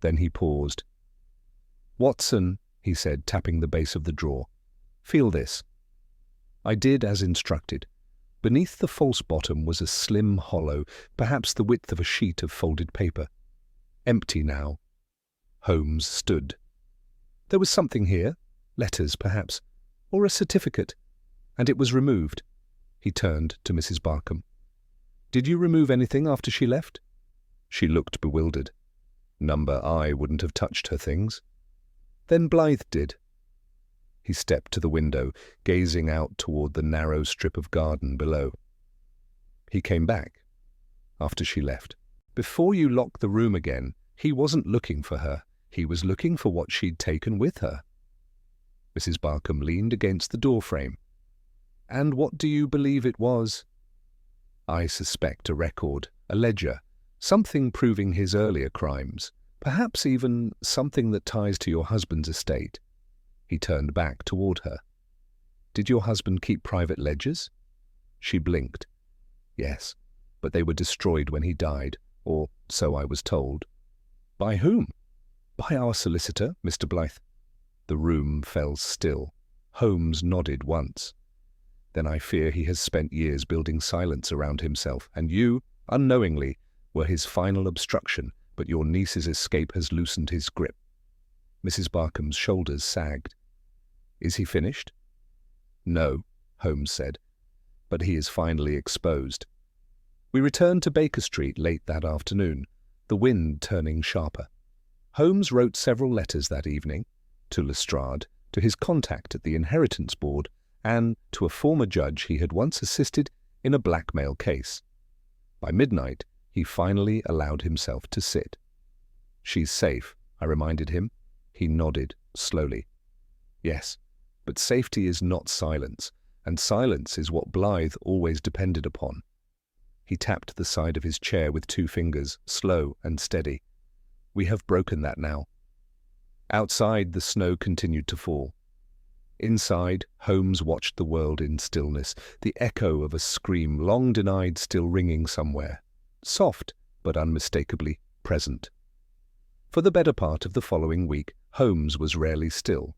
Then he paused. "Watson," he said, tapping the base of the drawer, "feel this." I did as instructed. Beneath the false bottom was a slim hollow, perhaps the width of a sheet of folded paper. Empty now. Holmes stood. There was something here, letters perhaps, or a certificate, and it was removed. He turned to Mrs. Barkham. "Did you remove anything after she left?" She looked bewildered. Number I wouldn't have touched her things. "Then Blythe did." He stepped to the window, gazing out toward the narrow strip of garden below. "He came back after she left. Before you locked the room again, he wasn't looking for her. He was looking for what she'd taken with her." Mrs. Barkham leaned against the doorframe. "And what do you believe it was?" "I suspect a record, a ledger, something proving his earlier crimes, perhaps even something that ties to your husband's estate." He turned back toward her. "Did your husband keep private ledgers?" She blinked. "Yes, but they were destroyed when he died, or so I was told." "By whom?" "By our solicitor, Mr. Blythe." The room fell still. Holmes nodded once. "Then I fear he has spent years building silence around himself, and you, unknowingly, were his final obstruction, but your niece's escape has loosened his grip." Mrs. Barkham's shoulders sagged. "Is he finished?" "No," Holmes said, "but he is finally exposed." We returned to Baker Street late that afternoon, the wind turning sharper. Holmes wrote several letters that evening, to Lestrade, to his contact at the Inheritance Board, and to a former judge he had once assisted in a blackmail case. By midnight, he finally allowed himself to sit. "She's safe," I reminded him. He nodded, slowly. "Yes, but safety is not silence, and silence is what Blythe always depended upon." He tapped the side of his chair with 2 fingers, slow and steady. "We have broken that now." Outside, the snow continued to fall. Inside, Holmes watched the world in stillness, the echo of a scream long denied still ringing somewhere, soft but unmistakably present. For the better part of the following week, Holmes was rarely still.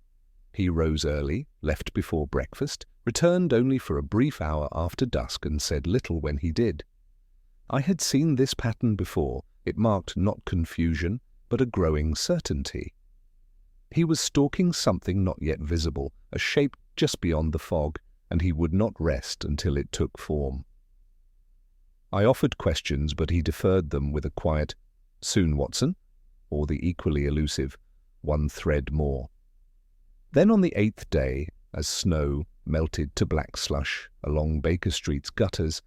He rose early, left before breakfast, returned only for a brief hour after dusk, and said little when he did. I had seen this pattern before. It marked not confusion, but a growing certainty. He was stalking something not yet visible, a shape just beyond the fog, and he would not rest until it took form. I offered questions, but he deferred them with a quiet, "Soon, Watson?" or the equally elusive, "One thread more." Then on the 8th day, as snow melted to black slush along Baker Street's gutters,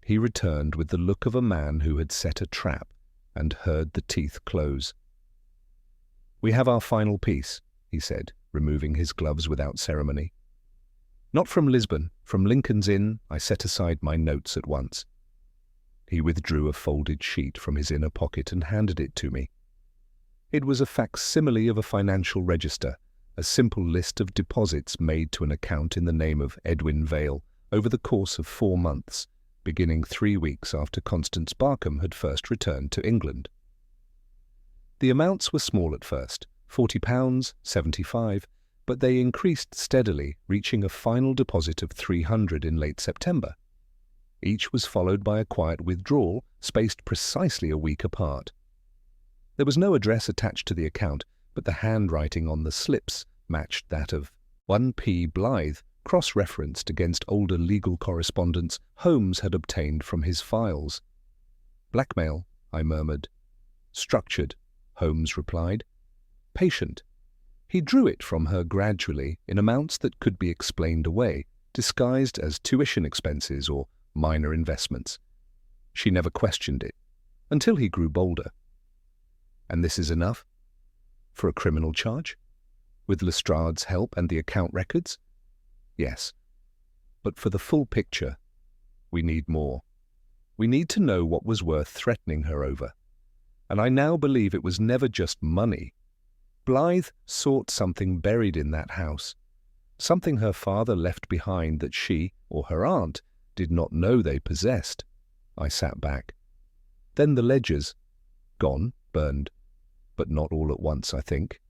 he returned with the look of a man who had set a trap and heard the teeth close. "We have our final piece," he said, removing his gloves without ceremony. "Not from Lisbon, from Lincoln's Inn. I set aside my notes at once." He withdrew a folded sheet from his inner pocket and handed it to me. It was a facsimile of a financial register, a simple list of deposits made to an account in the name of Edwin Vale over the course of 4 months, beginning 3 weeks after Constance Barkham had first returned to England. The amounts were small at first, £40, 75, but they increased steadily, reaching a final deposit of £300 in late September. Each was followed by a quiet withdrawal, spaced precisely a week apart. There was no address attached to the account, but the handwriting on the slips matched that of 1P Blythe, cross-referenced against older legal correspondence Holmes had obtained from his files. "Blackmail," I murmured. "Structured," Holmes replied. "Patient." He drew it from her gradually in amounts that could be explained away, disguised as tuition expenses or minor investments. She never questioned it, until he grew bolder. "And this is enough? For a criminal charge? With Lestrade's help and the account records?" "Yes. But for the full picture, we need more. We need to know what was worth threatening her over. And I now believe it was never just money. Blythe sought something buried in that house, something her father left behind that she, or her aunt, did not know they possessed." I sat back. "Then the ledgers. Gone, burned. But not all at once, I think.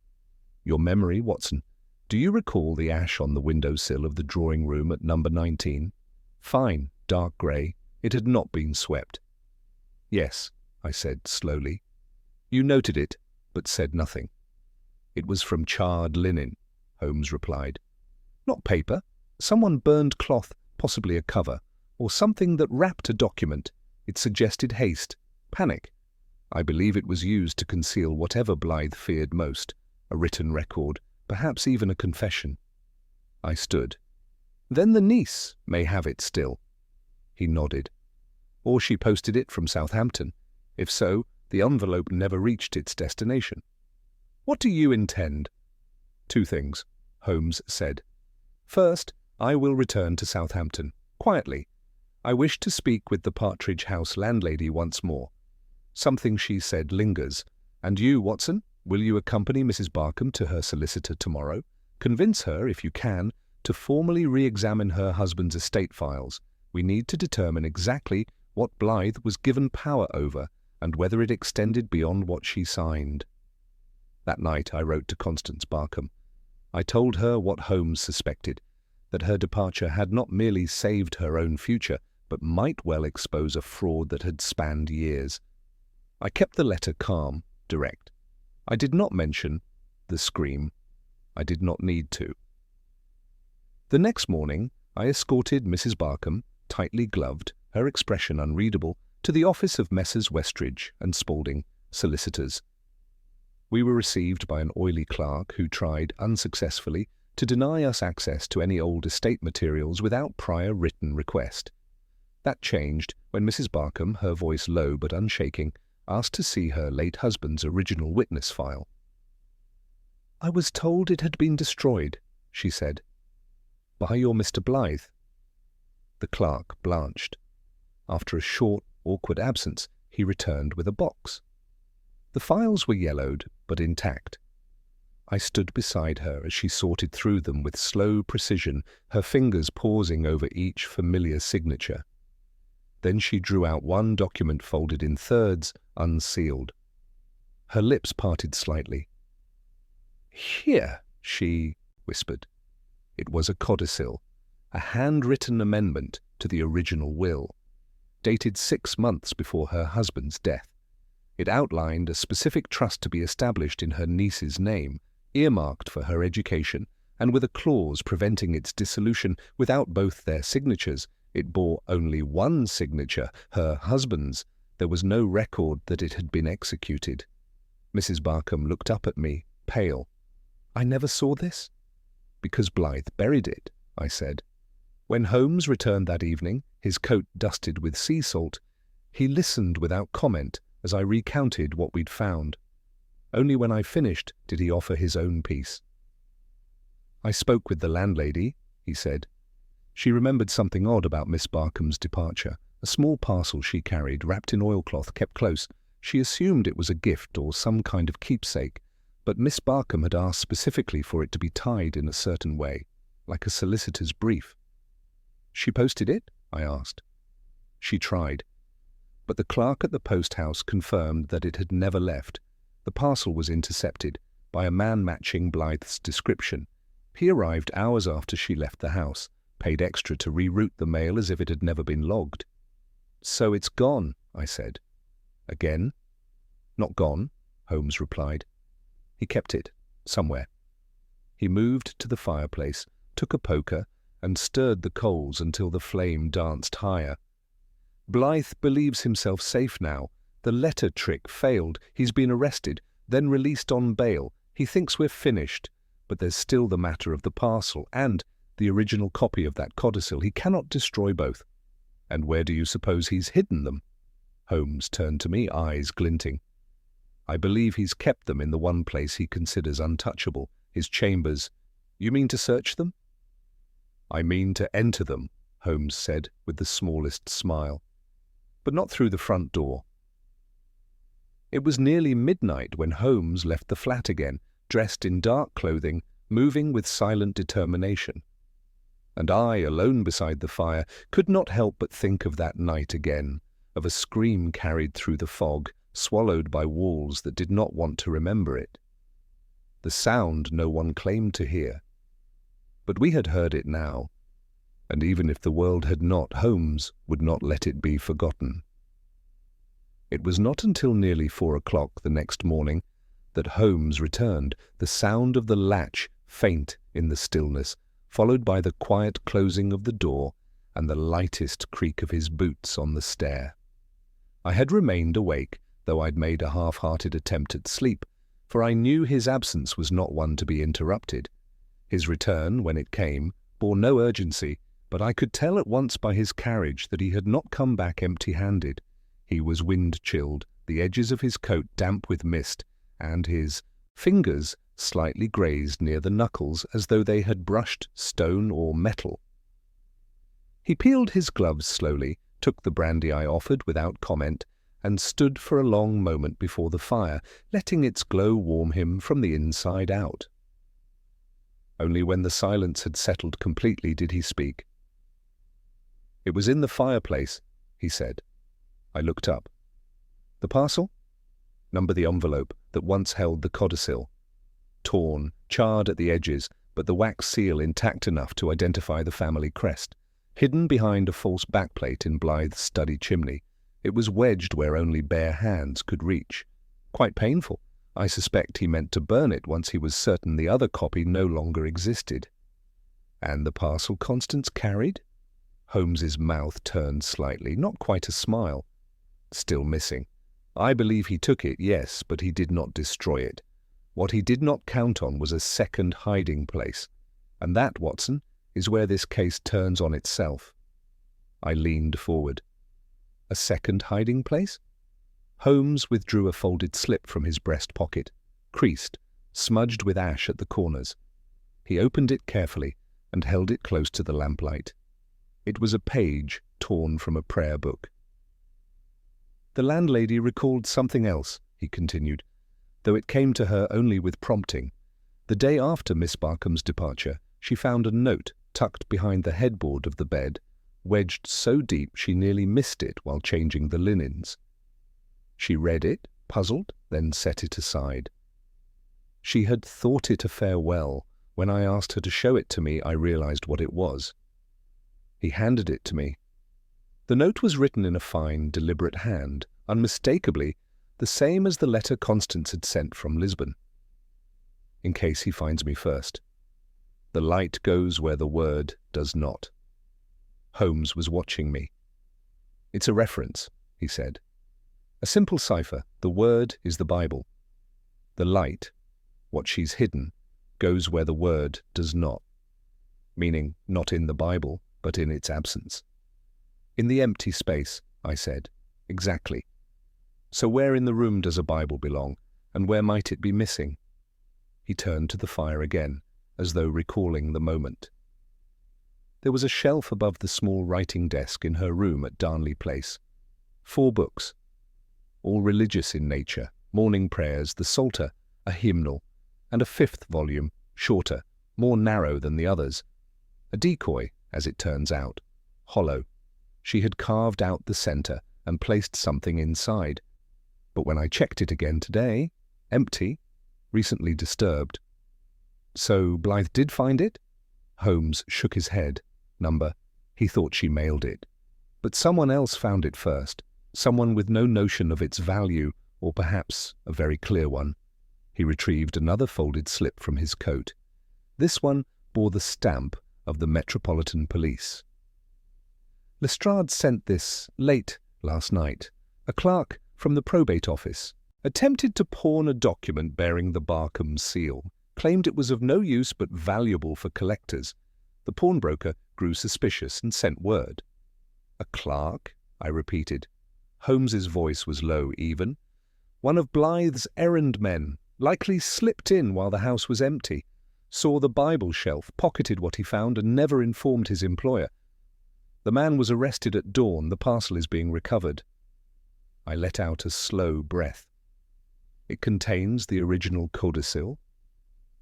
Your memory, Watson. Do you recall the ash on the windowsill of the drawing room at number 19? Fine, dark grey. It had not been swept." "Yes," I said slowly. "You noted it, but said nothing." "It was from charred linen," Holmes replied. "Not paper. Someone burned cloth, possibly a cover, or something that wrapped a document. It suggested haste, panic. I believe it was used to conceal whatever Blythe feared most, a written record, perhaps even a confession." I stood. "Then the niece may have it still." He nodded. "Or she posted it from Southampton. If so, the envelope never reached its destination." "What do you intend?" "Two things," Holmes said. "First, I will return to Southampton, quietly. I wish to speak with the Partridge House landlady once more. Something she said lingers. And you, Watson, will you accompany Mrs. Barkham to her solicitor tomorrow? Convince her, if you can, to formally re-examine her husband's estate files. We need to determine exactly what Blythe was given power over and whether it extended beyond what she signed." That night I wrote to Constance Barkham. I told her what Holmes suspected, that her departure had not merely saved her own future, but might well expose a fraud that had spanned years. I kept the letter calm, direct. I did not mention the scream. I did not need to. The next morning I escorted Mrs. Barkham, tightly gloved, her expression unreadable, to the office of Messrs. Westridge and Spaulding, solicitors. We were received by an oily clerk who tried, unsuccessfully, to deny us access to any old estate materials without prior written request. That changed when Mrs. Barkham, her voice low but unshaking, asked to see her late husband's original witness file. "I was told it had been destroyed," she said. "By your Mr. Blythe?" The clerk blanched. After a short, awkward absence, he returned with a box. The files were yellowed, but intact. I stood beside her as she sorted through them with slow precision, her fingers pausing over each familiar signature. Then she drew out one document folded in thirds, unsealed. Her lips parted slightly. "Here," she whispered. It was a codicil, a handwritten amendment to the original will, dated 6 months before her husband's death. It outlined a specific trust to be established in her niece's name, earmarked for her education, and with a clause preventing its dissolution without both their signatures. It bore only one signature, her husband's. There was no record that it had been executed. Mrs. Barkham looked up at me, pale. "I never saw this?" "Because Blythe buried it," I said. When Holmes returned that evening, his coat dusted with sea salt, he listened without comment as I recounted what we'd found. Only when I finished did he offer his own piece. "I spoke with the landlady," he said. "She remembered something odd about Miss Barkham's departure. A small parcel she carried, wrapped in oilcloth, kept close. She assumed it was a gift or some kind of keepsake, but Miss Barkham had asked specifically for it to be tied in a certain way, like a solicitor's brief." "She posted it?" I asked. "She tried, but the clerk at the post house confirmed that it had never left. The parcel was intercepted, by a man matching Blythe's description. He arrived hours after she left the house, paid extra to reroute the mail as if it had never been logged. "So it's gone," I said. "Again?" "Not gone," Holmes replied. "He kept it, somewhere." He moved to the fireplace, took a poker, and stirred the coals until the flame danced higher. "Blythe believes himself safe now. The letter trick failed. He's been arrested, then released on bail. He thinks we're finished, but there's still the matter of the parcel and the original copy of that codicil. He cannot destroy both." "And where do you suppose he's hidden them?" Holmes turned to me, eyes glinting. "I believe he's kept them in the one place he considers untouchable, his chambers." "You mean to search them?" "I mean to enter them," Holmes said with the smallest smile. "But not through the front door." It was nearly midnight when Holmes left the flat again, dressed in dark clothing, moving with silent determination. And I, alone beside the fire, could not help but think of that night again, of a scream carried through the fog, swallowed by walls that did not want to remember it. The sound no one claimed to hear. But we had heard it now, and even if the world had not, Holmes would not let it be forgotten. It was not until nearly 4 o'clock the next morning that Holmes returned, the sound of the latch faint in the stillness, followed by the quiet closing of the door and the lightest creak of his boots on the stair. I had remained awake, though I'd made a half-hearted attempt at sleep, for I knew his absence was not one to be interrupted. His return, when it came, bore no urgency, but I could tell at once by his carriage that he had not come back empty-handed. He was wind-chilled, the edges of his coat damp with mist, and his fingers slightly grazed near the knuckles as though they had brushed stone or metal. He peeled his gloves slowly, took the brandy I offered without comment, and stood for a long moment before the fire, letting its glow warm him from the inside out. Only when the silence had settled completely did he speak. "It was in the fireplace," he said. I looked up. "The parcel?" "Number the envelope that once held the codicil. Torn, charred at the edges, but the wax seal intact enough to identify the family crest. Hidden behind a false backplate in Blythe's study chimney, it was wedged where only bare hands could reach. Quite painful. I suspect he meant to burn it once he was certain the other copy no longer existed." "And the parcel Constance carried?" Holmes's mouth turned slightly, not quite a smile. "Still missing. I believe he took it, yes, but he did not destroy it. What he did not count on was a second hiding place. And that, Watson, is where this case turns on itself." I leaned forward. "A second hiding place?" Holmes withdrew a folded slip from his breast pocket, creased, smudged with ash at the corners. He opened it carefully and held it close to the lamplight. It was a page torn from a prayer book. "The landlady recalled something else," he continued, though it came to her only with prompting. "The day after Miss Barkham's departure, she found a note tucked behind the headboard of the bed, wedged so deep she nearly missed it while changing the linens. She read it, puzzled, then set it aside. She had thought it a farewell. When I asked her to show it to me, I realized what it was." He handed it to me. The note was written in a fine, deliberate hand, unmistakably the same as the letter Constance had sent from Lisbon. "In case he finds me first. The light goes where the word does not." Holmes was watching me. "It's a reference," he said. "A simple cipher. The word is the Bible. The light, what she's hidden, goes where the word does not. Meaning not in the Bible, but in its absence." "In the empty space," I said. "Exactly. So where in the room does a Bible belong, and where might it be missing?" He turned to the fire again, as though recalling the moment. There was a shelf above the small writing desk in her room at Darnley Place. 4 books, all religious in nature, morning prayers, the Psalter, a hymnal, and a 5th volume, shorter, more narrow than the others. A decoy, as it turns out, hollow. She had carved out the centre and placed something inside. But when I checked it again today, empty, recently disturbed. So Blythe did find it? Holmes shook his head. He thought she mailed it. But someone else found it first, someone with no notion of its value, or perhaps a very clear one. He retrieved another folded slip from his coat. This one bore the stamp of the Metropolitan Police. Lestrade sent this late last night. A clerk from the probate office attempted to pawn a document bearing the Barkham seal, claimed it was of no use but valuable for collectors. The pawnbroker grew suspicious and sent word. "A clerk?" I repeated. Holmes's voice was low even. "One of Blythe's errand men, likely slipped in while the house was empty, saw the Bible shelf, pocketed what he found, and never informed his employer. The man was arrested at dawn. The parcel is being recovered." I let out a slow breath. "It contains the original codicil?"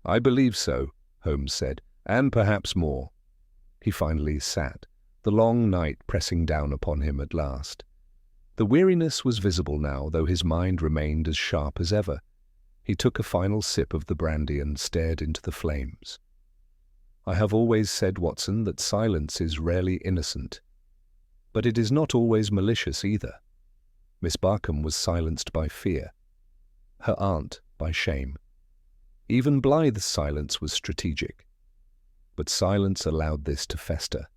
"I believe so," Holmes said, "and perhaps more." He finally sat, the long night pressing down upon him at last. The weariness was visible now, though his mind remained as sharp as ever. He took a final sip of the brandy and stared into the flames. "I have always said, Watson, that silence is rarely innocent. But it is not always malicious either. Miss Barkham was silenced by fear. Her aunt by shame. Even Blythe's silence was strategic. But silence allowed this to fester.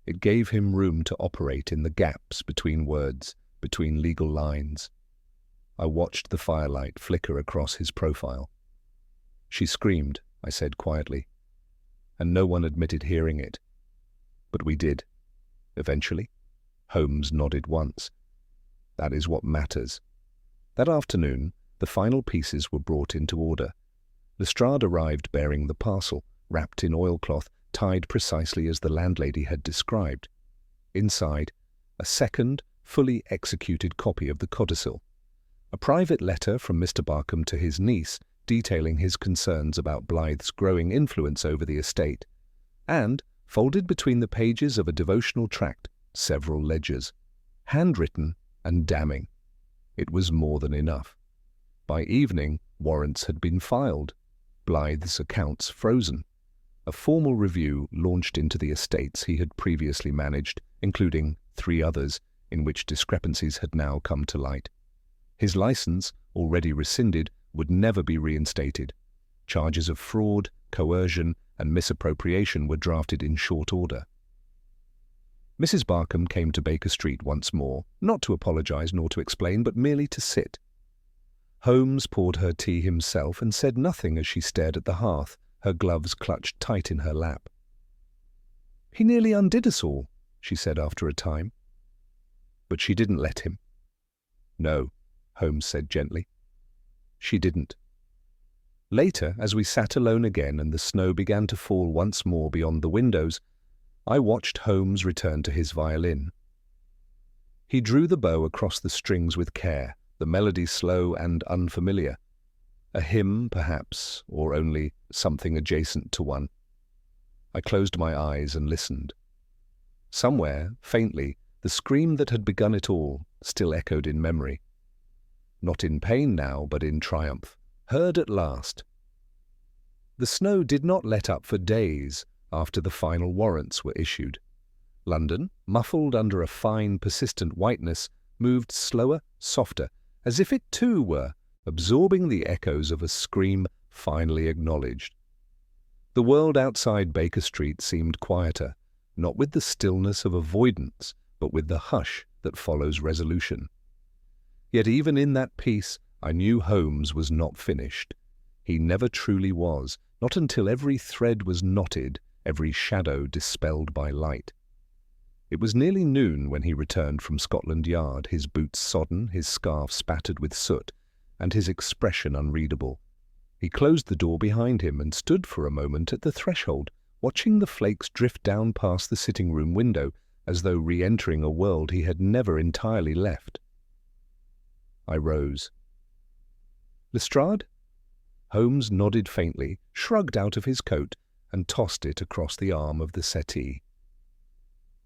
It gave him room to operate in the gaps between words, between legal lines. I watched the firelight flicker across his profile. "She screamed," I said quietly, "and no one admitted hearing it. But we did. Eventually." Holmes nodded once. "That is what matters." That afternoon, the final pieces were brought into order. Lestrade arrived bearing the parcel, wrapped in oilcloth, tied precisely as the landlady had described. Inside, a second, fully executed copy of the codicil. A private letter from Mr. Barkham to his niece, detailing his concerns about Blythe's growing influence over the estate, and, folded between the pages of a devotional tract, several ledgers, handwritten and damning. It was more than enough. By evening, warrants had been filed, Blythe's accounts frozen. A formal review launched into the estates he had previously managed, including 3 others in which discrepancies had now come to light. His license, already rescinded, would never be reinstated. Charges of fraud, coercion, and misappropriation were drafted in short order. Mrs. Barkham came to Baker Street once more, not to apologize nor to explain, but merely to sit. Holmes poured her tea himself and said nothing as she stared at the hearth, her gloves clutched tight in her lap. "He nearly undid us all," she said after a time. "But she didn't let him." "No," Holmes said gently. "She didn't." Later, as we sat alone again and the snow began to fall once more beyond the windows, I watched Holmes return to his violin. He drew the bow across the strings with care, the melody slow and unfamiliar. A hymn, perhaps, or only something adjacent to one. I closed my eyes and listened. Somewhere, faintly, the scream that had begun it all still echoed in memory. Not in pain now, but in triumph. Heard at last. The snow did not let up for days after the final warrants were issued. London, muffled under a fine, persistent whiteness, moved slower, softer, as if it too were absorbing the echoes of a scream finally acknowledged. The world outside Baker Street seemed quieter, not with the stillness of avoidance, but with the hush that follows resolution. Yet even in that peace, I knew Holmes was not finished. He never truly was, not until every thread was knotted, every shadow dispelled by light. It was nearly noon when he returned from Scotland Yard, his boots sodden, his scarf spattered with soot, and his expression unreadable. He closed the door behind him and stood for a moment at the threshold, watching the flakes drift down past the sitting-room window, as though re-entering a world he had never entirely left. I rose. "Lestrade?" Holmes nodded faintly, shrugged out of his coat, and tossed it across the arm of the settee.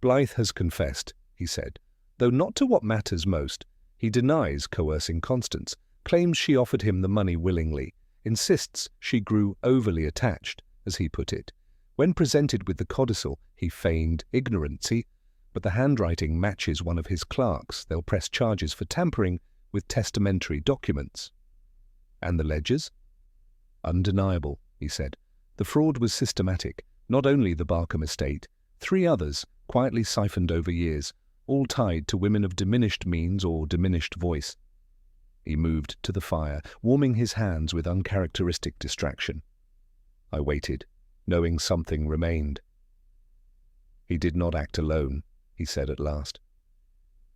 "Blythe has confessed," he said, "though not to what matters most. He denies coercing Constance, claims she offered him the money willingly, insists she grew overly attached, as he put it. When presented with the codicil, he feigned ignorancy, but the handwriting matches one of his clerks. They'll press charges for tampering with testamentary documents. And the ledgers? Undeniable, he said. The fraud was systematic. Not only the Barkham estate, 3 others, quietly siphoned over years, all tied to women of diminished means or diminished voice. He moved to the fire, warming his hands with uncharacteristic distraction. I waited, knowing something remained. He did not act alone, he said at last.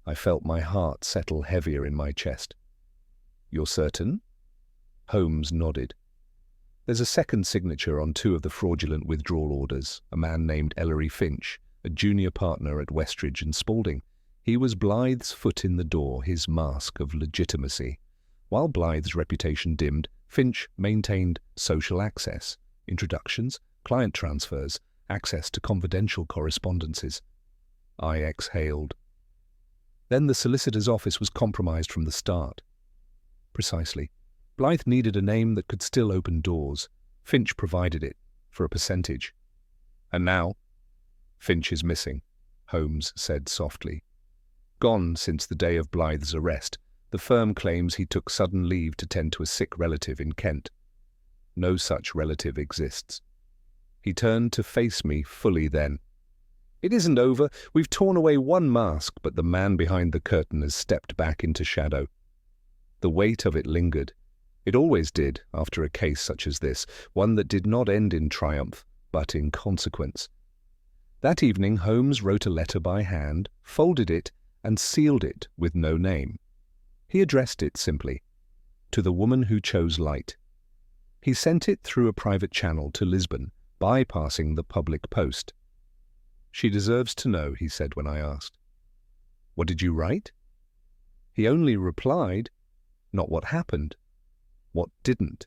I felt my heart settle heavier in my chest. You're certain? Holmes nodded. There's a second signature on 2 of the fraudulent withdrawal orders, a man named Ellery Finch, a junior partner at Westridge and Spalding. He was Blythe's foot in the door, his mask of legitimacy. While Blythe's reputation dimmed, Finch maintained social access, introductions, client transfers, access to confidential correspondences. I exhaled. Then the solicitor's office was compromised from the start. Precisely. Blythe needed a name that could still open doors. Finch provided it, for a percentage. And now? Finch is missing, Holmes said softly. Gone since the day of Blythe's arrest. The firm claims he took sudden leave to tend to a sick relative in Kent. No such relative exists. He turned to face me fully then. It isn't over. We've torn away one mask, but the man behind the curtain has stepped back into shadow. The weight of it lingered. It always did after a case such as this, one that did not end in triumph, but in consequence. That evening Holmes wrote a letter by hand, folded it, and sealed it with no name. He addressed it simply, to the woman who chose light. He sent it through a private channel to Lisbon, bypassing the public post. She deserves to know, he said when I asked. What did you write? He only replied, not what happened, what didn't.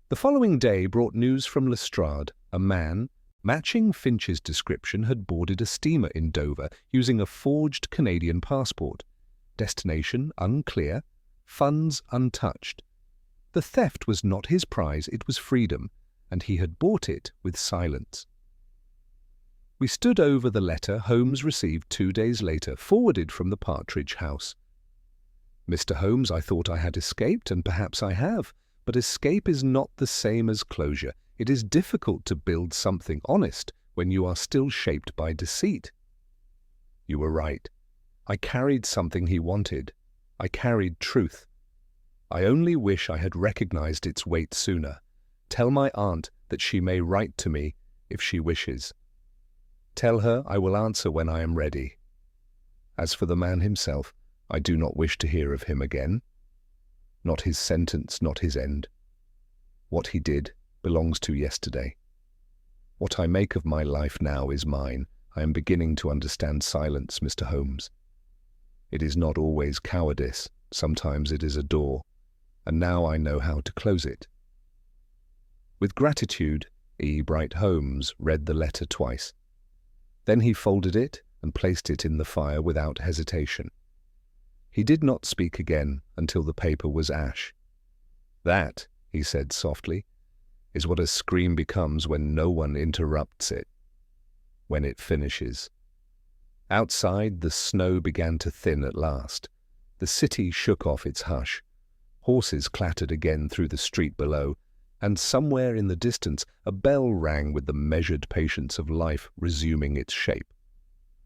The following day brought news from Lestrade. A man, matching Finch's description, had boarded a steamer in Dover using a forged Canadian passport. Destination unclear, funds untouched. The theft was not his prize, it was freedom, and he had bought it with silence. We stood over the letter Holmes received 2 days later, forwarded from the Partridge House. Mr. Holmes, I thought I had escaped, and perhaps I have, but escape is not the same as closure. It is difficult to build something honest when you are still shaped by deceit. You were right. I carried something he wanted. I carried truth. I only wish I had recognized its weight sooner. Tell my aunt that she may write to me if she wishes. Tell her I will answer when I am ready. As for the man himself, I do not wish to hear of him again. Not his sentence, not his end. What he did belongs to yesterday. What I make of my life now is mine. I am beginning to understand silence, Mr. Holmes. It is not always cowardice. Sometimes it is a door, and now I know how to close it. With gratitude, E. Bright Holmes read the letter twice. Then he folded it and placed it in the fire without hesitation. He did not speak again until the paper was ash. That, he said softly, is what a scream becomes when no one interrupts it, when it finishes. Outside, the snow began to thin at last. The city shook off its hush. Horses clattered again through the street below, and somewhere in the distance a bell rang with the measured patience of life resuming its shape.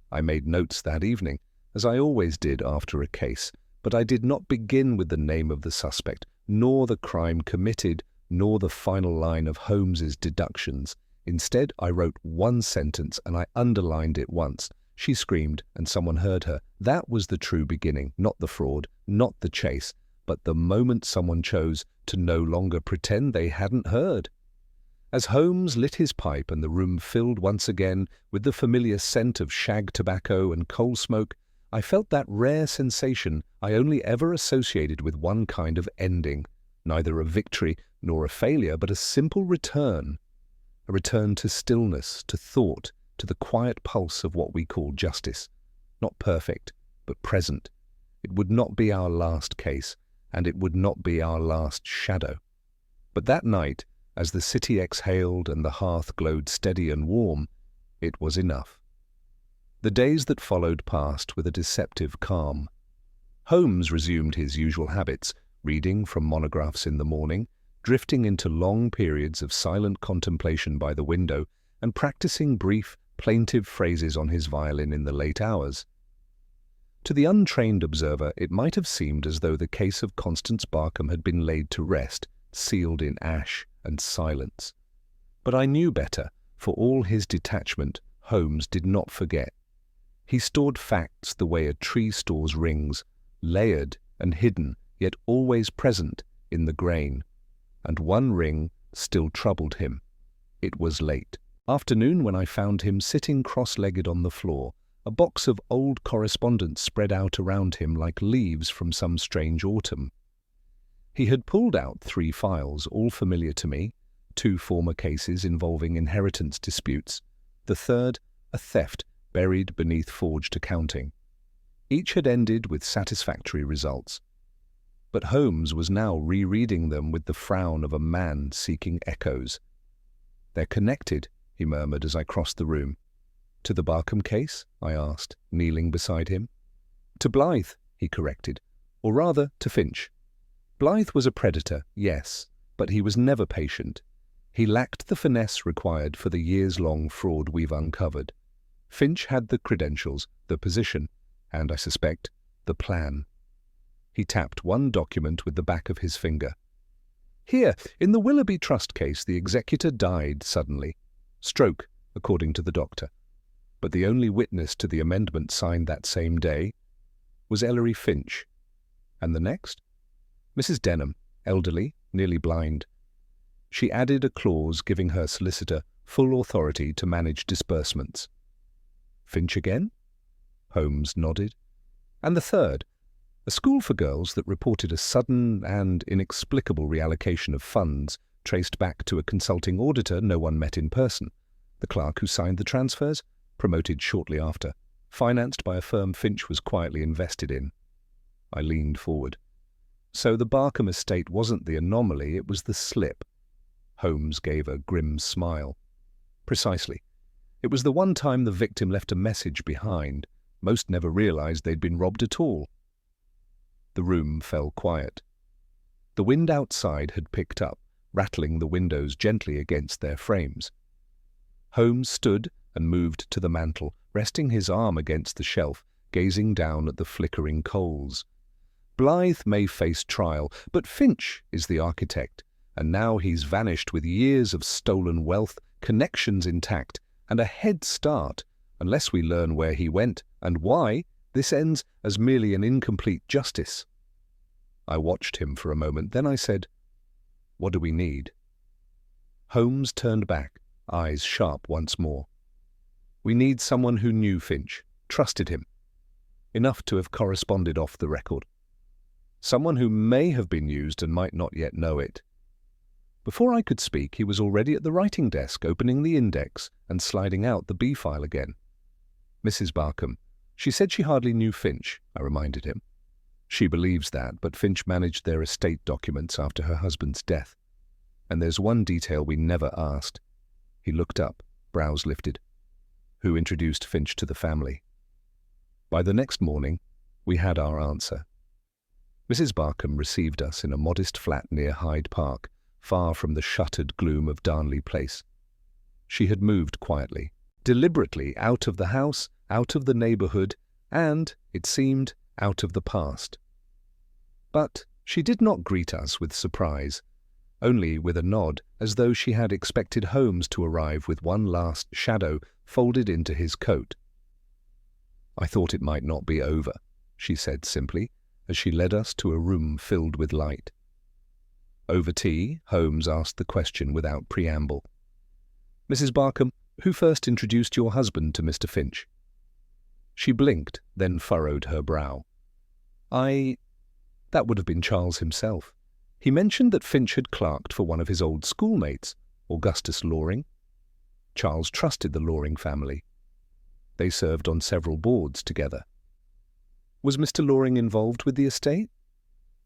I made notes that evening, as I always did after a case, but I did not begin with the name of the suspect, nor the crime committed, nor the final line of Holmes's deductions. Instead, I wrote one sentence and I underlined it once. She screamed, and someone heard her. That was the true beginning, not the fraud, not the chase, but the moment someone chose to no longer pretend they hadn't heard. As Holmes lit his pipe and the room filled once again with the familiar scent of shag tobacco and coal smoke, I felt that rare sensation I only ever associated with one kind of ending, neither a victory nor a failure, but a simple return. A return to stillness, to thought, to the quiet pulse of what we call justice. Not perfect, but present. It would not be our last case, and it would not be our last shadow. But that night, as the city exhaled and the hearth glowed steady and warm, it was enough. The days that followed passed with a deceptive calm. Holmes resumed his usual habits, reading from monographs in the morning, drifting into long periods of silent contemplation by the window, and practicing brief, plaintive phrases on his violin in the late hours. To the untrained observer, it might have seemed as though the case of Constance Barkham had been laid to rest, sealed in ash and silence. But I knew better. For all his detachment, Holmes did not forget. He stored facts the way a tree stores rings, layered and hidden, yet always present in the grain. And one ring still troubled him. It was late afternoon when I found him sitting cross-legged on the floor, a box of old correspondence spread out around him like leaves from some strange autumn. He had pulled out 3 files, all familiar to me, 2 former cases involving inheritance disputes, the third a theft buried beneath forged accounting. Each had ended with satisfactory results. But Holmes was now rereading them with the frown of a man seeking echoes. "They're connected," he murmured as I crossed the room. "To the Barkham case?" I asked, kneeling beside him. "To Blythe," he corrected, "or rather to Finch. Blythe was a predator, yes, but he was never patient. He lacked the finesse required for the years-long fraud we've uncovered. Finch had the credentials, the position, and, I suspect, the plan." He tapped one document with the back of his finger. "Here, in the Willoughby Trust case, the executor died suddenly. Stroke, according to the doctor. But the only witness to the amendment signed that same day was Ellery Finch. And the next? Mrs. Denham, elderly, nearly blind. She added a clause giving her solicitor full authority to manage disbursements." "Finch again?" Holmes nodded. "And the third, a school for girls that reported a sudden and inexplicable reallocation of funds traced back to a consulting auditor no one met in person, the clerk who signed the transfers, promoted shortly after, financed by a firm Finch was quietly invested in." I leaned forward. "So the Barkham estate wasn't the anomaly, it was the slip." Holmes gave a grim smile. "Precisely. It was the one time the victim left a message behind. Most never realized they'd been robbed at all." The room fell quiet. The wind outside had picked up, rattling the windows gently against their frames. Holmes stood and moved to the mantel, resting his arm against the shelf, gazing down at the flickering coals. "Blythe may face trial, but Finch is the architect, and now he's vanished with years of stolen wealth, connections intact, and a head start. Unless we learn where he went and why, this ends as merely an incomplete justice." I watched him for a moment, then I said, "What do we need?" Holmes turned back, eyes sharp once more. "We need someone who knew Finch, trusted him, enough to have corresponded off the record. Someone who may have been used and might not yet know it." Before I could speak, he was already at the writing desk, opening the index and sliding out the B file again. "Mrs. Barkham. She said she hardly knew Finch," I reminded him. "She believes that, but Finch managed their estate documents after her husband's death. And there's one detail we never asked." He looked up, brows lifted. "Who introduced Finch to the family?" By the next morning, we had our answer. Mrs. Barkham received us in a modest flat near Hyde Park, far from the shuttered gloom of Darnley Place. She had moved quietly, deliberately out of the house, out of the neighbourhood, and, it seemed, out of the past. But she did not greet us with surprise, only with a nod, as though she had expected Holmes to arrive with one last shadow folded into his coat. "I thought it might not be over," she said simply, as she led us to a room filled with light. Over tea, Holmes asked the question without preamble. "Mrs. Barkham, who first introduced your husband to Mr. Finch?" She blinked, then furrowed her brow. That would have been Charles himself. He mentioned that Finch had clerked for one of his old schoolmates, Augustus Loring. Charles trusted the Loring family. They served on several boards together. Was Mr. Loring involved with the estate?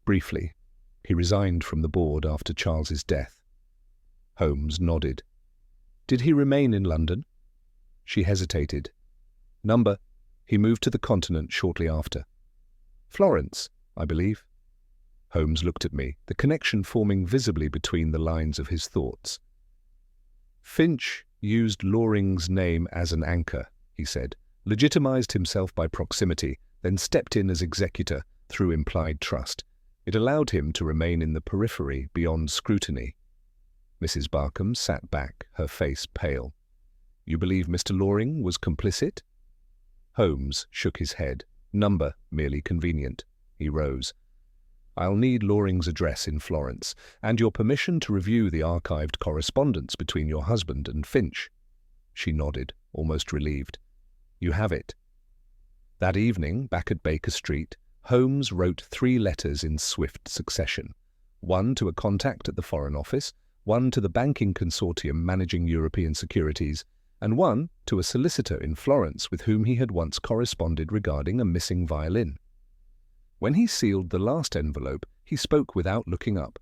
Briefly. He resigned from the board after Charles's death. Holmes nodded. Did he remain in London? She hesitated. Number. He moved to the continent shortly after. Florence, I believe. Holmes looked at me, the connection forming visibly between the lines of his thoughts. Finch used Loring's name as an anchor, he said, legitimized himself by proximity, then stepped in as executor through implied trust. It allowed him to remain in the periphery beyond scrutiny. Mrs. Barkham sat back, her face pale. You believe Mr. Loring was complicit? Holmes shook his head. Number merely convenient. He rose. I'll need Loring's address in Florence, and your permission to review the archived correspondence between your husband and Finch. She nodded, almost relieved. You have it. That evening, back at Baker Street, Holmes wrote 3 letters in swift succession. One to a contact at the Foreign Office, one to the banking consortium managing European securities, and one to a solicitor in Florence with whom he had once corresponded regarding a missing violin. When he sealed the last envelope, he spoke without looking up.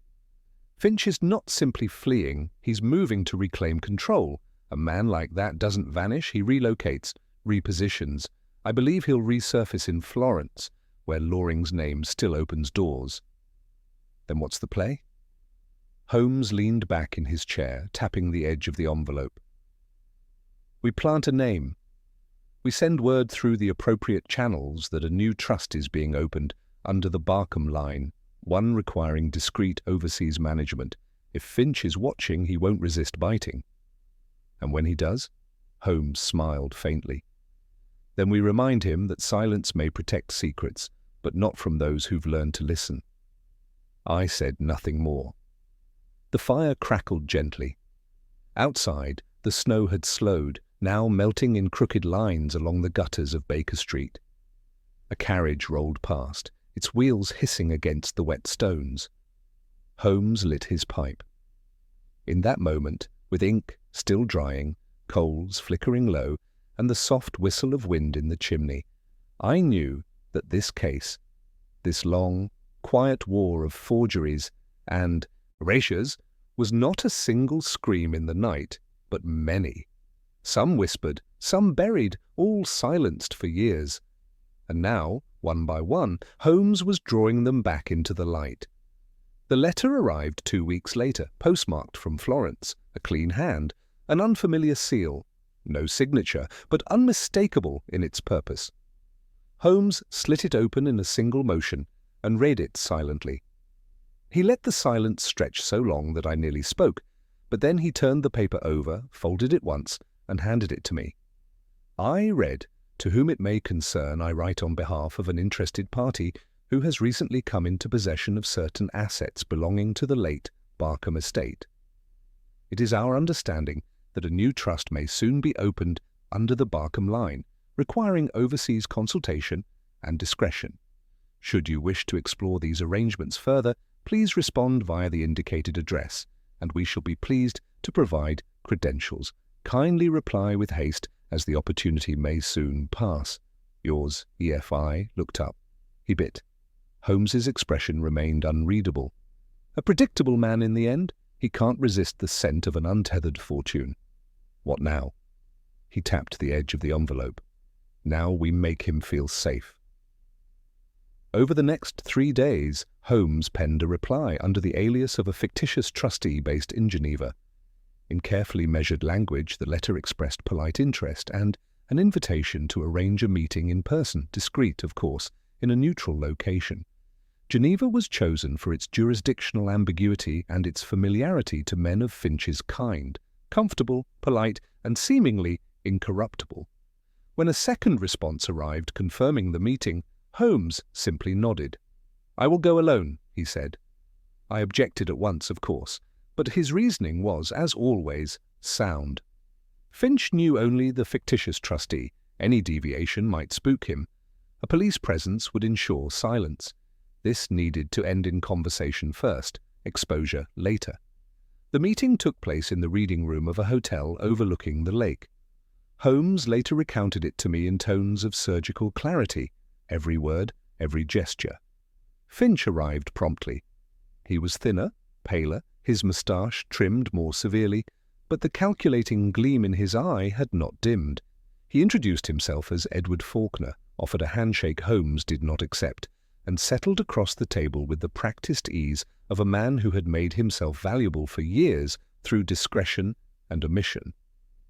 Finch is not simply fleeing, he's moving to reclaim control. A man like that doesn't vanish, he relocates, repositions. I believe he'll resurface in Florence, where Loring's name still opens doors. Then what's the play? Holmes leaned back in his chair, tapping the edge of the envelope. We plant a name. We send word through the appropriate channels that a new trust is being opened under the Barkham line, one requiring discreet overseas management. If Finch is watching, he won't resist biting. And when he does? Holmes smiled faintly. Then we remind him that silence may protect secrets, but not from those who've learned to listen. I said nothing more. The fire crackled gently. Outside, the snow had slowed, now melting in crooked lines along the gutters of Baker Street. A carriage rolled past, its wheels hissing against the wet stones. Holmes lit his pipe. In that moment, with ink still drying, coals flickering low, and the soft whistle of wind in the chimney, I knew that this case, this long, quiet war of forgeries and erasures, was not a single scream in the night, but many. Some whispered, some buried, all silenced for years. And now, one by one, Holmes was drawing them back into the light. The letter arrived 2 weeks later, postmarked from Florence, a clean hand, an unfamiliar seal, no signature, but unmistakable in its purpose. Holmes slit it open in a single motion and read it silently. He let the silence stretch so long that I nearly spoke, but then he turned the paper over, folded it once, and handed it to me. I read, "To whom it may concern, I write on behalf of an interested party who has recently come into possession of certain assets belonging to the late Barkham estate. It is our understanding that a new trust may soon be opened under the Barkham line, requiring overseas consultation and discretion. Should you wish to explore these arrangements further, please respond via the indicated address, and we shall be pleased to provide credentials. Kindly reply with haste, as the opportunity may soon pass. Yours, EFI." Looked up. He bit. Holmes's expression remained unreadable. A predictable man in the end, he can't resist the scent of an untethered fortune. What now? He tapped the edge of the envelope. Now we make him feel safe. Over the next 3 days, Holmes penned a reply under the alias of a fictitious trustee based in Geneva. In carefully measured language, the letter expressed polite interest and an invitation to arrange a meeting in person, discreet, of course, in a neutral location. Geneva was chosen for its jurisdictional ambiguity and its familiarity to men of Finch's kind, comfortable, polite, and seemingly incorruptible. When a second response arrived confirming the meeting, Holmes simply nodded. "I will go alone," he said. I objected at once, of course, but his reasoning was, as always, sound. Finch knew only the fictitious trustee. Any deviation might spook him. A police presence would ensure silence. This needed to end in conversation first, exposure later. The meeting took place in the reading room of a hotel overlooking the lake. Holmes later recounted it to me in tones of surgical clarity, every word, every gesture. Finch arrived promptly. He was thinner, paler, his moustache trimmed more severely, but the calculating gleam in his eye had not dimmed. He introduced himself as Edward Faulkner, offered a handshake Holmes did not accept, and settled across the table with the practiced ease of a man who had made himself valuable for years through discretion and omission.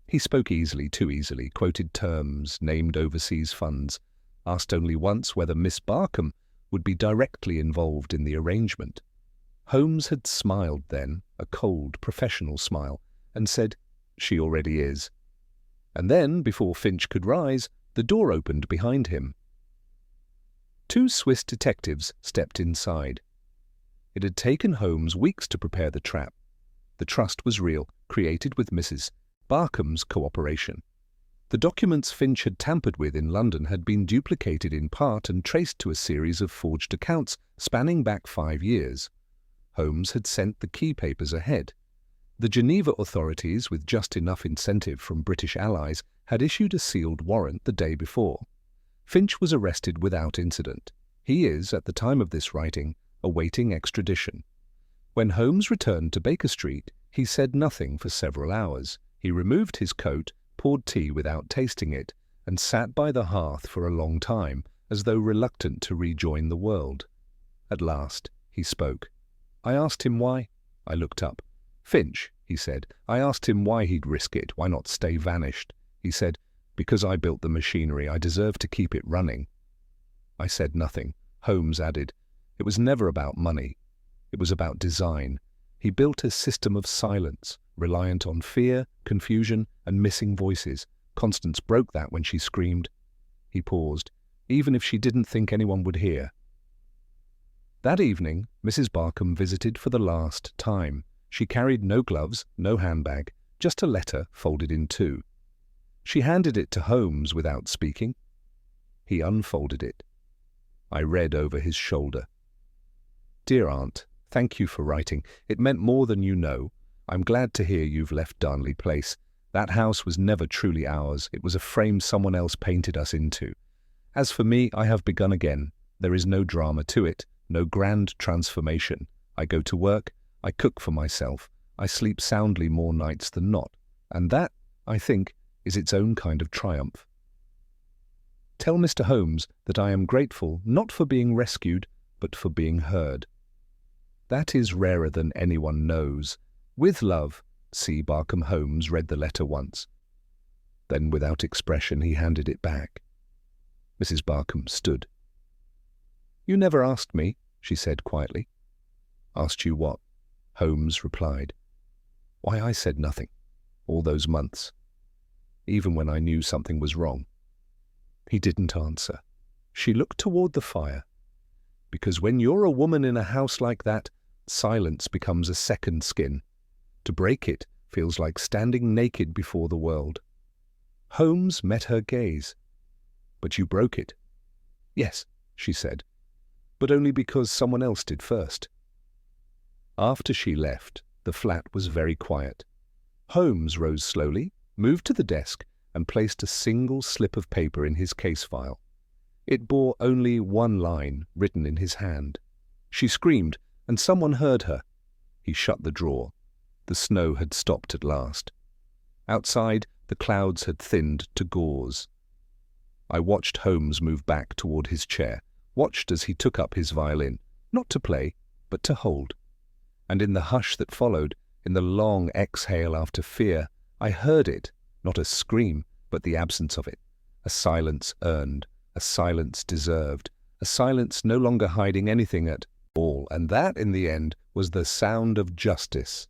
He spoke easily, too easily, quoted terms, named overseas funds, asked only once whether Miss Barkham would be directly involved in the arrangement. Holmes had smiled then, a cold, professional smile, and said, "She already is." And then, before Finch could rise, the door opened behind him. Two Swiss detectives stepped inside. It had taken Holmes weeks to prepare the trap. The trust was real, created with Mrs. Barkham's cooperation. The documents Finch had tampered with in London had been duplicated in part and traced to a series of forged accounts spanning back 5 years. Holmes had sent the key papers ahead. The Geneva authorities, with just enough incentive from British allies, had issued a sealed warrant the day before. Finch was arrested without incident. He is, at the time of this writing, awaiting extradition. When Holmes returned to Baker Street, he said nothing for several hours. He removed his coat, poured tea without tasting it, and sat by the hearth for a long time, as though reluctant to rejoin the world. At last, he spoke. I asked him why. I looked up. "Finch," he said. I asked him why he'd risk it, why not stay vanished. He said, "Because I built the machinery, I deserve to keep it running." I said nothing. Holmes added, "It was never about money. It was about design. He built a system of silence, reliant on fear, confusion, and missing voices. Constance broke that when she screamed." He paused, "even if she didn't think anyone would hear." That evening, Mrs. Barkham visited for the last time. She carried no gloves, no handbag, just a letter folded in two. She handed it to Holmes without speaking. He unfolded it. I read over his shoulder. "Dear Aunt, thank you for writing. It meant more than you know. I'm glad to hear you've left Darnley Place. That house was never truly ours. It was a frame someone else painted us into. As for me, I have begun again. There is no drama to it, no grand transformation. I go to work, I cook for myself, I sleep soundly more nights than not, and that, I think, is its own kind of triumph. Tell Mr. Holmes that I am grateful not for being rescued, but for being heard. That is rarer than anyone knows. With love." C. Barkham Holmes read the letter once. Then, without expression, he handed it back. Mrs. Barkham stood. "You never asked me," she said quietly. "Asked you what?" Holmes replied. "Why I said nothing, all those months, even when I knew something was wrong." He didn't answer. She looked toward the fire. "Because when you're a woman in a house like that, silence becomes a second skin. To break it feels like standing naked before the world." Holmes met her gaze. "But you broke it." "Yes," she said, "but only because someone else did first." After she left, the flat was very quiet. Holmes rose slowly, moved to the desk, and placed a single slip of paper in his case file. It bore only one line, written in his hand. She screamed, and someone heard her. He shut the drawer. The snow had stopped at last. Outside, the clouds had thinned to gauze. I watched Holmes move back toward his chair, watched as he took up his violin, not to play, but to hold. And in the hush that followed, in the long exhale after fear, I heard it, not a scream, but the absence of it, a silence earned, a silence deserved, a silence no longer hiding anything at all, and that, in the end, was the sound of justice.